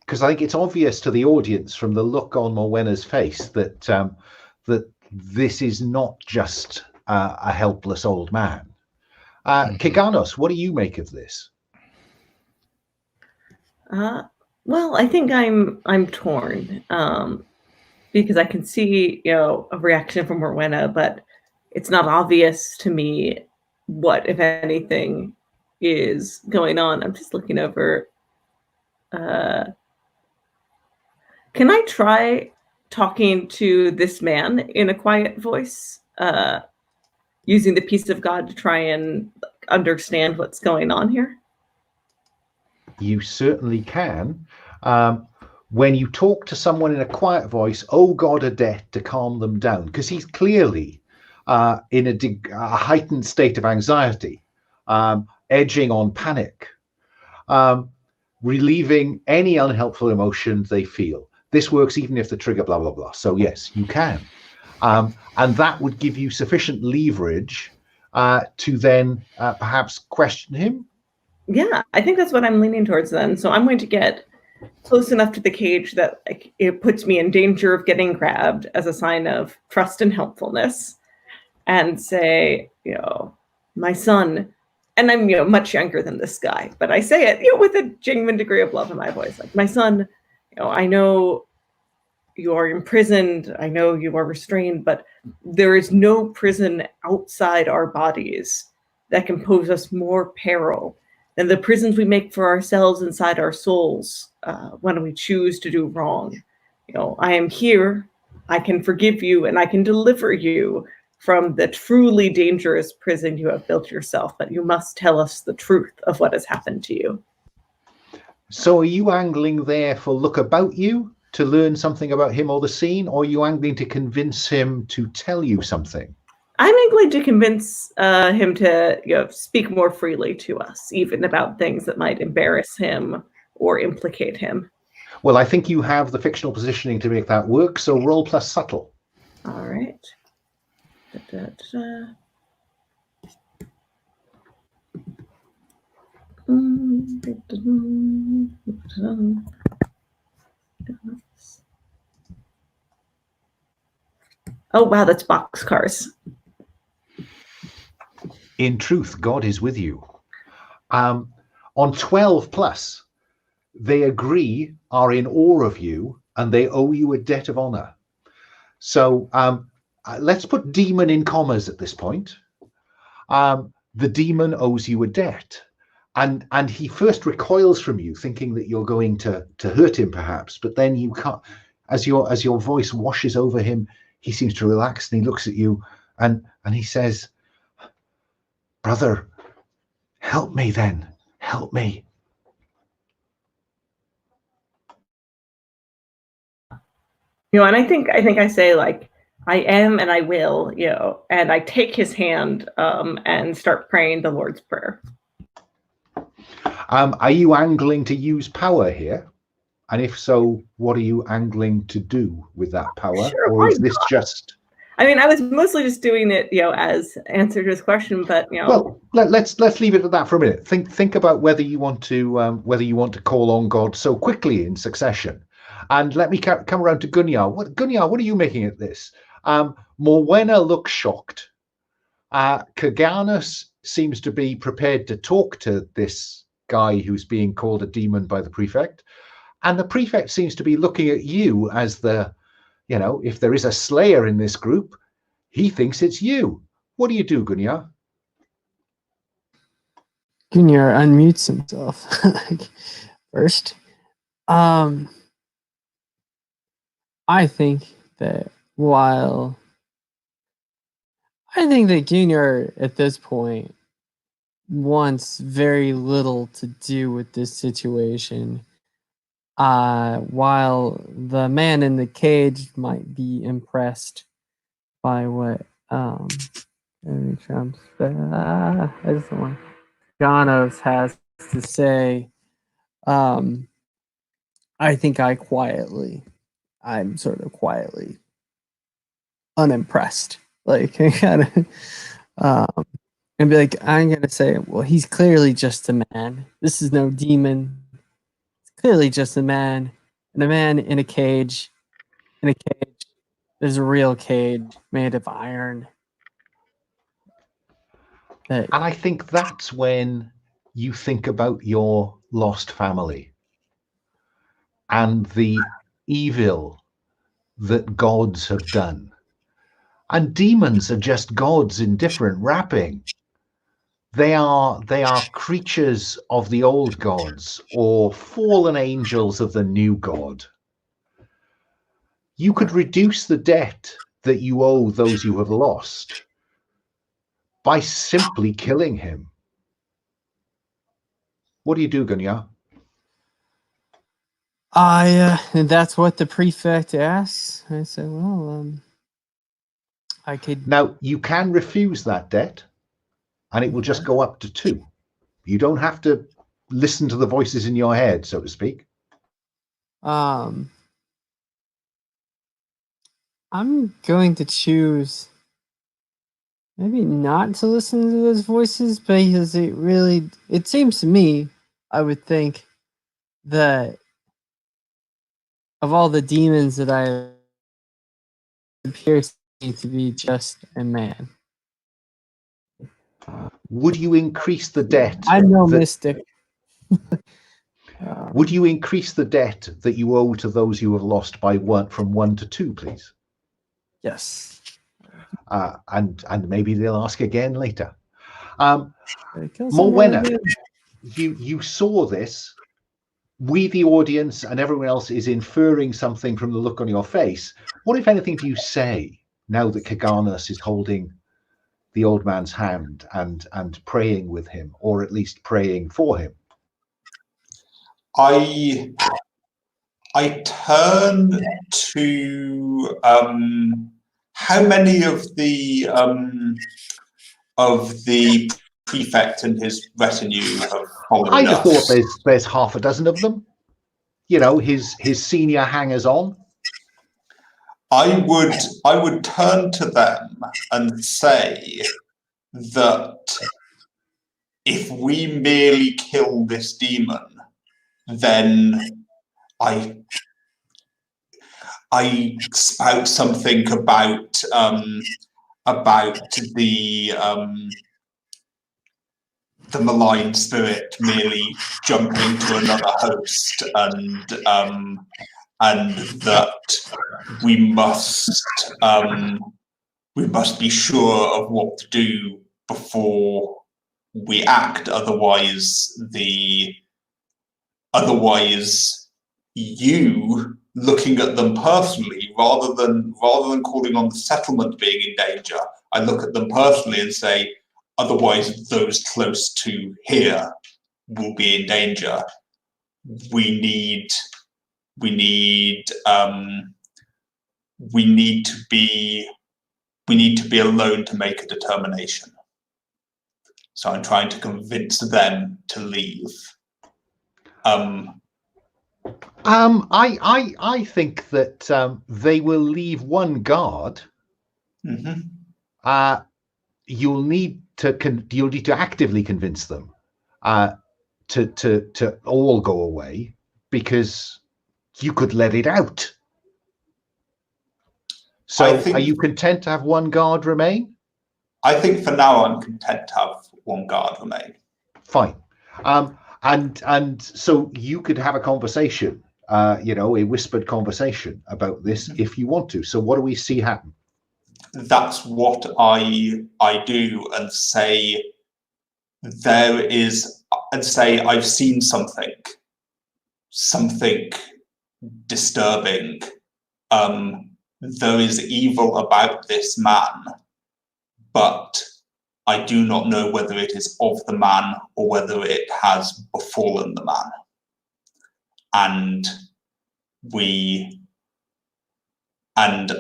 Because I think it's obvious to the audience from the look on Morwenna's face that that this is not just a helpless old man. Ceganos, what do you make of this? Well, I think I'm torn because I can see, a reaction from Morwenna, but it's not obvious to me what, if anything, is going on. I'm just looking over. Can I try talking to this man in a quiet voice, using the peace of God to try and understand what's going on here? You certainly can. When you talk to someone in a quiet voice, oh God, a debt to calm them down, because he's clearly in a heightened state of anxiety, edging on panic, relieving any unhelpful emotions they feel. This works even if the trigger blah, blah, blah. So yes, you can. And that would give you sufficient leverage to then perhaps question him. Yeah, I think that's what I'm leaning towards then. So I'm going to get close enough to the cage that it puts me in danger of getting grabbed as a sign of trust and helpfulness, and say, my son, and I'm much younger than this guy, but I say it with a genuine degree of love in my voice, like, my son, I know you are imprisoned, I know you are restrained, but there is no prison outside our bodies that can pose us more peril than the prisons we make for ourselves inside our souls when we choose to do wrong. I am here, I can forgive you, and I can deliver you from the truly dangerous prison you have built yourself, but you must tell us the truth of what has happened to you. So are you angling there for look about you, to learn something about him or the scene, or are you angling to convince him to tell you something? I'm angling to convince him to speak more freely to us, even about things that might embarrass him or implicate him. Well, I think you have the fictional positioning to make that work, so roll plus subtle. All right. Oh, wow, that's boxcars. In truth, God is with you. On 12 plus, they agree, are in awe of you, and they owe you a debt of honor. So let's put demon in commas at this point. The demon owes you a debt. And he first recoils from you, thinking that you're going to hurt him, perhaps. But then you can't. As your voice washes over him, he seems to relax, and he looks at you, and he says, "Brother, help me then. Help me." And I think I say, like, I am and I will, and I take his hand and start praying the Lord's Prayer. Are you angling to use power here? And if so, what are you angling to do with that power? Sure, or is this just... I mean, I was mostly just doing it, as answer to his question, but Well, let's leave it at that for a minute. Think about whether you want to call on God so quickly in succession. And let me come around to Gunjar. Gunjar, what are you making at this? Morwenna looks shocked. Ceganos seems to be prepared to talk to this guy who's being called a demon by the prefect. And the prefect seems to be looking at you as the, if there is a slayer in this group, he thinks it's you. What do you do, Gunjar? Gunjar unmutes himself first. I think that Gunjar at this point wants very little to do with this situation. While the man in the cage might be impressed by what Trump's I just don't want Ceganos has to say. I think I'm sort of quietly unimpressed. Like, kind of, and be like, I'm gonna say, well, he's clearly just a man. This is no demon. It's clearly just a man, and a man in a cage. In a cage, there's a real cage made of iron. And I think that's when you think about your lost family and the evil that gods have done. And demons are just gods in different wrapping. They are creatures of the old gods or fallen angels of the new god. You could reduce the debt that you owe those you have lost by simply killing him. What do you do, Gunjar? And that's what the prefect asks. I said, well, I could. Now, you can refuse that debt, and it will just go up to 2. You don't have to listen to the voices in your head, so to speak. I'm going to choose maybe not to listen to those voices, because it seems to me, I would think that of all the demons that I appear to be just a man. Would you increase the debt? I'm no mystic. Would you increase the debt that you owe to those you have lost from 1 to 2, please? Yes. And maybe they'll ask again later. Morwenna, you saw this. We, the audience, and everyone else is inferring something from the look on your face. What, if anything, do you say now that Ceganos is holding the old man's hand and praying with him, or at least praying for him? I turn to how many of the prefect and his retinue have followed I'd have us? thought there's half a dozen of them. You know, his senior hangers on. I would turn to them and say that if we merely kill this demon, then I spout something about the malign spirit merely jumping to another host, and that we must be sure of what to do before we act. Otherwise, you looking at them personally, rather than calling on the settlement being in danger, I look at them personally and say, otherwise those close to here will be in danger. We need to be alone to make a determination. So I'm trying to convince them to leave. I think that they will leave one guard. Mm-hmm. You'll need to actively convince them to all go away, because you could let it out. So are you content to have one guard remain? I think for now I'm content to have one guard remain. Fine. And so you could have a conversation, a whispered conversation about this if you want to. So what do we see happen? That's what I do, and say I've seen something disturbing. There is evil about this man, but I do not know whether it is of the man or whether it has befallen the man. And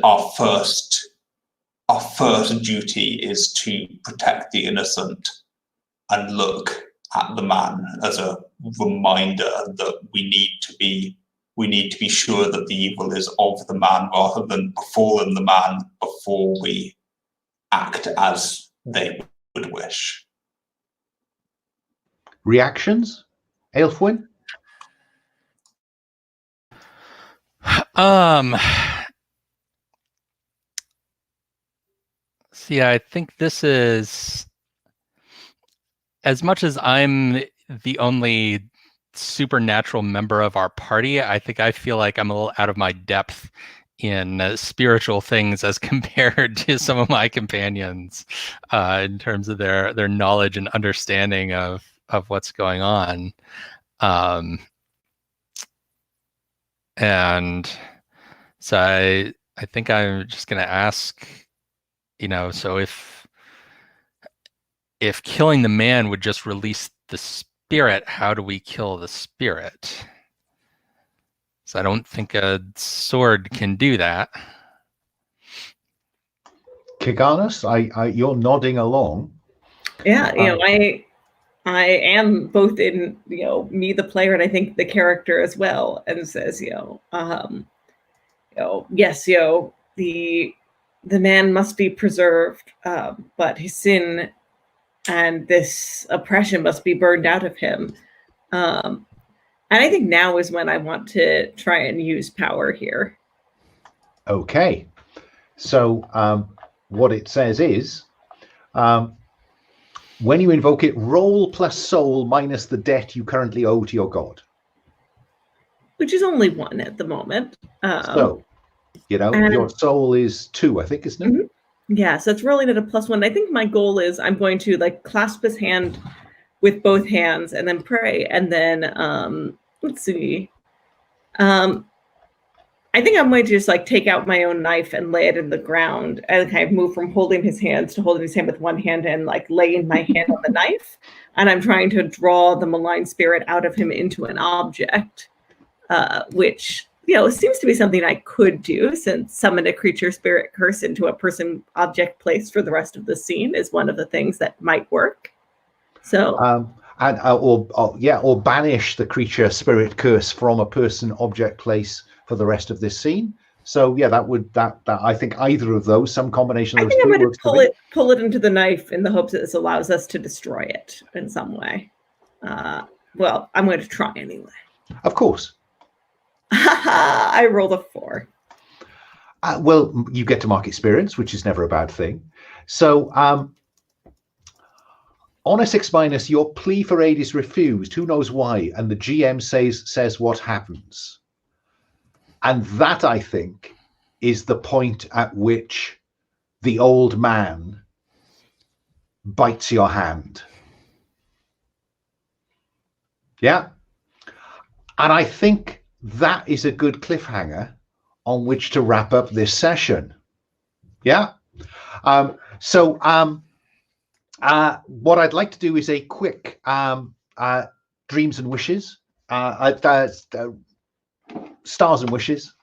our our first duty is to protect the innocent and look at the man as a reminder that we need to be sure that the evil is of the man rather than befallen the man before we act as they would wish. Reactions? Aelfwynn? See, I think this is, as much as I'm the only supernatural member of our party, I think I feel like I'm a little out of my depth in spiritual things as compared to some of my companions in terms of their knowledge and understanding of what's going on. And so I think I'm just going to ask, so if killing the man would just release the spirit, how do we kill the spirit? So I don't think a sword can do that. Ceganos, you're nodding along. Yeah, I am both in, me the player, and I think the character as well, and says, yes, the man must be preserved, but his sin and this oppression must be burned out of him. And I think now is when I want to try and use power here. Okay. So what it says is, when you invoke it, roll plus soul minus the debt you currently owe to your god. Which is only 1 at the moment. So, your soul is 2, I think, isn't it? Mm-hmm. Yeah, so it's rolling at a +1. I think my goal is I'm going to clasp his hand with both hands and then pray. And then, let's see. I think I'm going to just take out my own knife and lay it in the ground and kind of move from holding his hands to holding his hand with one hand and laying my hand on the knife. And I'm trying to draw the malign spirit out of him into an object, which, seems to be something I could do, since summon a creature spirit curse into a person object place for the rest of the scene is one of the things that might work. So, or banish the creature spirit curse from a person object place for the rest of this scene. So yeah, that I think either of those, some combination of those. I think I'm going to pull it into the knife in the hopes that this allows us to destroy it in some way. Well, I'm going to try anyway. Of course. I rolled a 4. Well, you get to mark experience, which is never a bad thing. So on a 6-, your plea for aid is refused. Who knows why? And the GM says what happens. And that, I think, is the point at which the old man bites your hand. Yeah. And I think that is a good cliffhanger on which to wrap up this session. Yeah. So what I'd like to do is a quick dreams and wishes. Stars and wishes,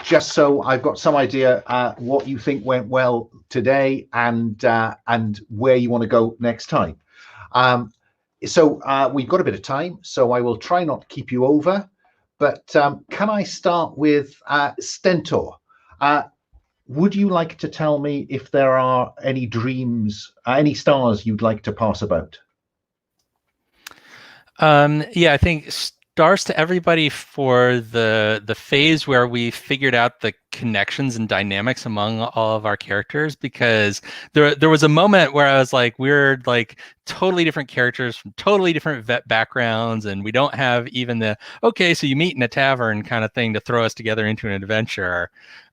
just so I've got some idea what you think went well today and where you want to go next time. So we've got a bit of time, so I will try not to keep you over, but can I start with Stentor? Would you like to tell me if there are any dreams, any stars you'd like to pass about? Yeah, I think stars to everybody for the phase where we figured out the connections and dynamics among all of our characters, because there was a moment where I was like, we're totally different characters from totally different backgrounds, and we don't have even the so you meet in a tavern kind of thing to throw us together into an adventure.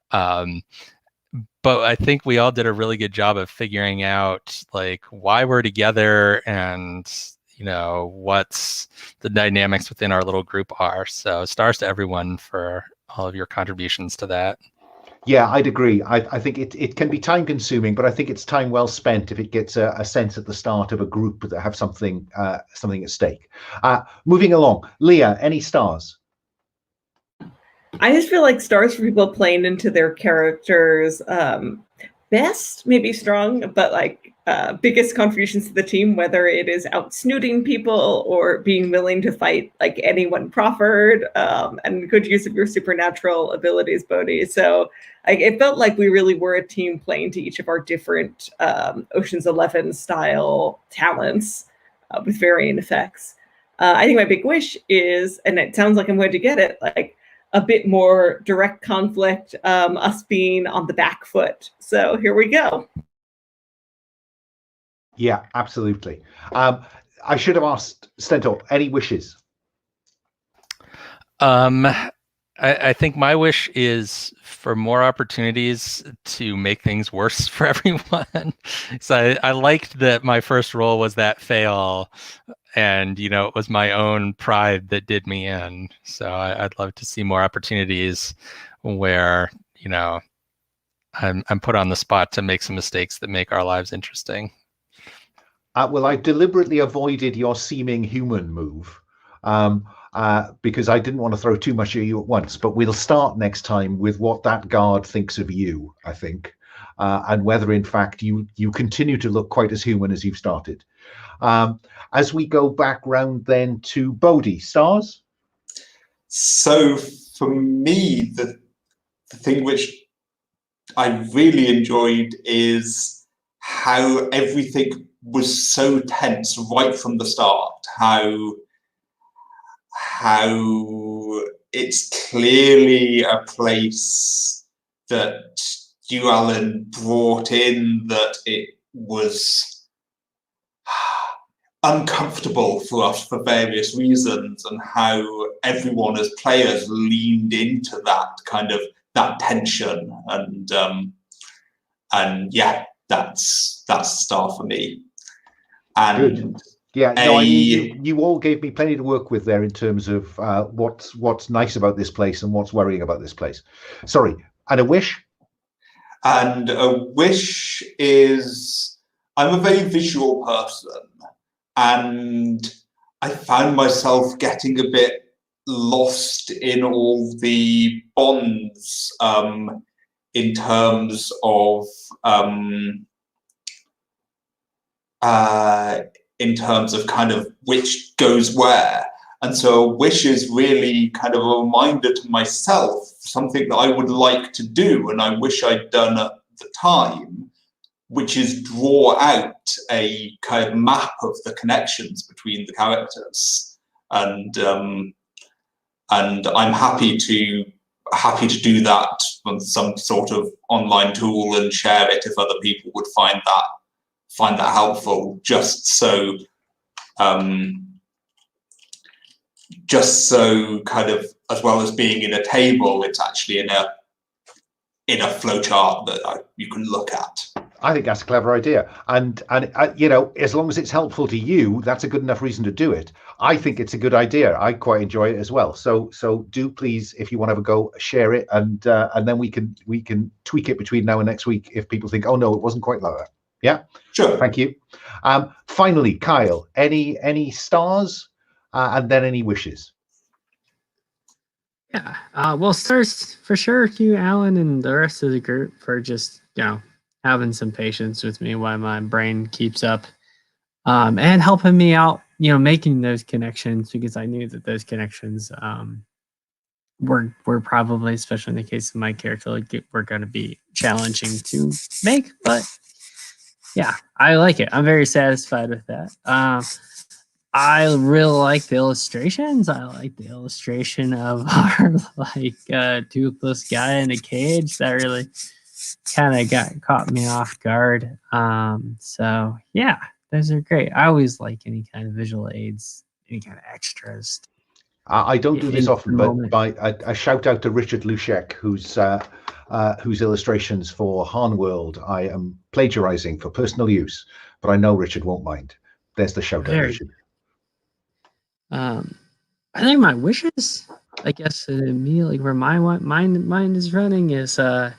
But I think we all did a really good job of figuring out why we're together and what's the dynamics within our little group are. So stars to everyone for all of your contributions to that. Yeah, I'd agree. I think it can be time consuming, but I think it's time well spent if it gets a sense at the start of a group that have something at stake. Moving along, Leah, any stars? I just feel like stars for people playing into their characters, best, maybe strong, but like biggest contributions to the team, whether it is out snooting people or being willing to fight like anyone proffered, and good use of your supernatural abilities, Bodhi. So it felt like we really were a team playing to each of our different Ocean's 11 style talents with varying effects. I think my big wish is, and it sounds like I'm going to get it, like a bit more direct conflict, us being on the back foot. So here we go. Yeah, absolutely. I should have asked Stentor, any wishes? I think my wish is for more opportunities to make things worse for everyone. So I liked that my first role was that fail, and it was my own pride that did me in. So I'd love to see more opportunities where I'm put on the spot to make some mistakes that make our lives interesting. Well, I deliberately avoided your seeming human move because I didn't want to throw too much at you at once. But we'll start next time with what that guard thinks of you, I think, and whether, in fact, you continue to look quite as human as you've started. As we go back round then to Bodhi, stars? So for me, the thing which I really enjoyed is how everything was so tense right from the start. How it's clearly a place that you, Alan, brought in, that it was uncomfortable for us for various reasons, and how everyone as players leaned into that kind of that tension, and yeah, that's the start for me. And good. Yeah, no, I mean, you all gave me plenty to work with there in terms of what's nice about this place and what's worrying about this place. Sorry, and a wish? And a wish is, I'm a very visual person, and I found myself getting a bit lost in all the bonds in terms of kind of which goes where. And so a wish is really kind of a reminder to myself, something that I would like to do and I wish I'd done at the time, which is draw out a kind of map of the connections between the characters. And I'm happy to do that on some sort of online tool and share it if other people would find that helpful, just so kind of, as well as being in a table, it's actually in a flowchart that you can look at. I think that's a clever idea, and as long as it's helpful to you, that's a good enough reason to do it. I think it's a good idea. I quite enjoy it as well. So do please, if you want to have a go, share it, and then we can tweak it between now and next week if people think, oh no, it wasn't quite like that. Yeah, sure. Thank you. Finally, Kyle, any stars, and then any wishes? Yeah. Well, stars for sure to you, Alan, and the rest of the group for just having some patience with me while my brain keeps up, and helping me out, making those connections, because I knew that those connections were probably, especially in the case of my character, were going to be challenging to make. But yeah, I like it. I'm very satisfied with that. I really like the illustrations. I like the illustration of our toothless guy in a cage. That really kind of caught me off guard. So yeah, those are great. I always like any kind of visual aids, any kind of extras. I don't do this often, but a shout out to Richard Lushek, whose illustrations for Harnworld I am plagiarizing for personal use, but I know Richard won't mind. There's the shout out, Richard. I think my wishes, I guess, immediately where my mind is running is, I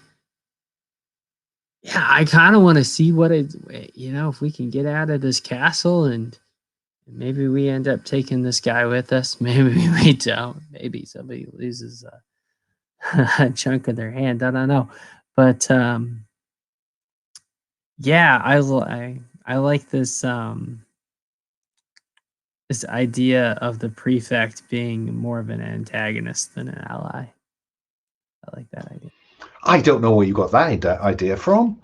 kind of want to see what if we can get out of this castle, and maybe we end up taking this guy with us. Maybe we don't. Maybe somebody loses a chunk of their hand. I don't know. But Yeah, I like this this idea of the prefect being more of an antagonist than an ally. I like that idea. I don't know where you got that idea from.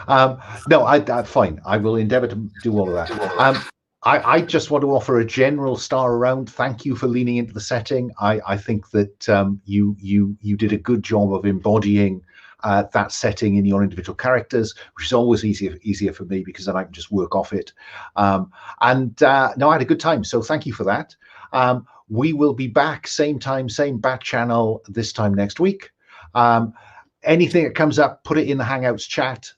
No, I fine. I will endeavour to do all of that. I just want to offer a general star around. Thank you for leaning into the setting. I think that you did a good job of embodying that setting in your individual characters, which is always easier for me because then I can just work off it. No, I had a good time. So thank you for that. We will be back same time, same back channel this time next week. Anything that comes up, put it in the Hangouts chat,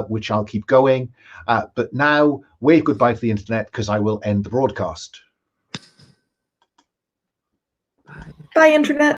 which I'll keep going. But now, wave goodbye to the internet because I will end the broadcast. Bye, internet.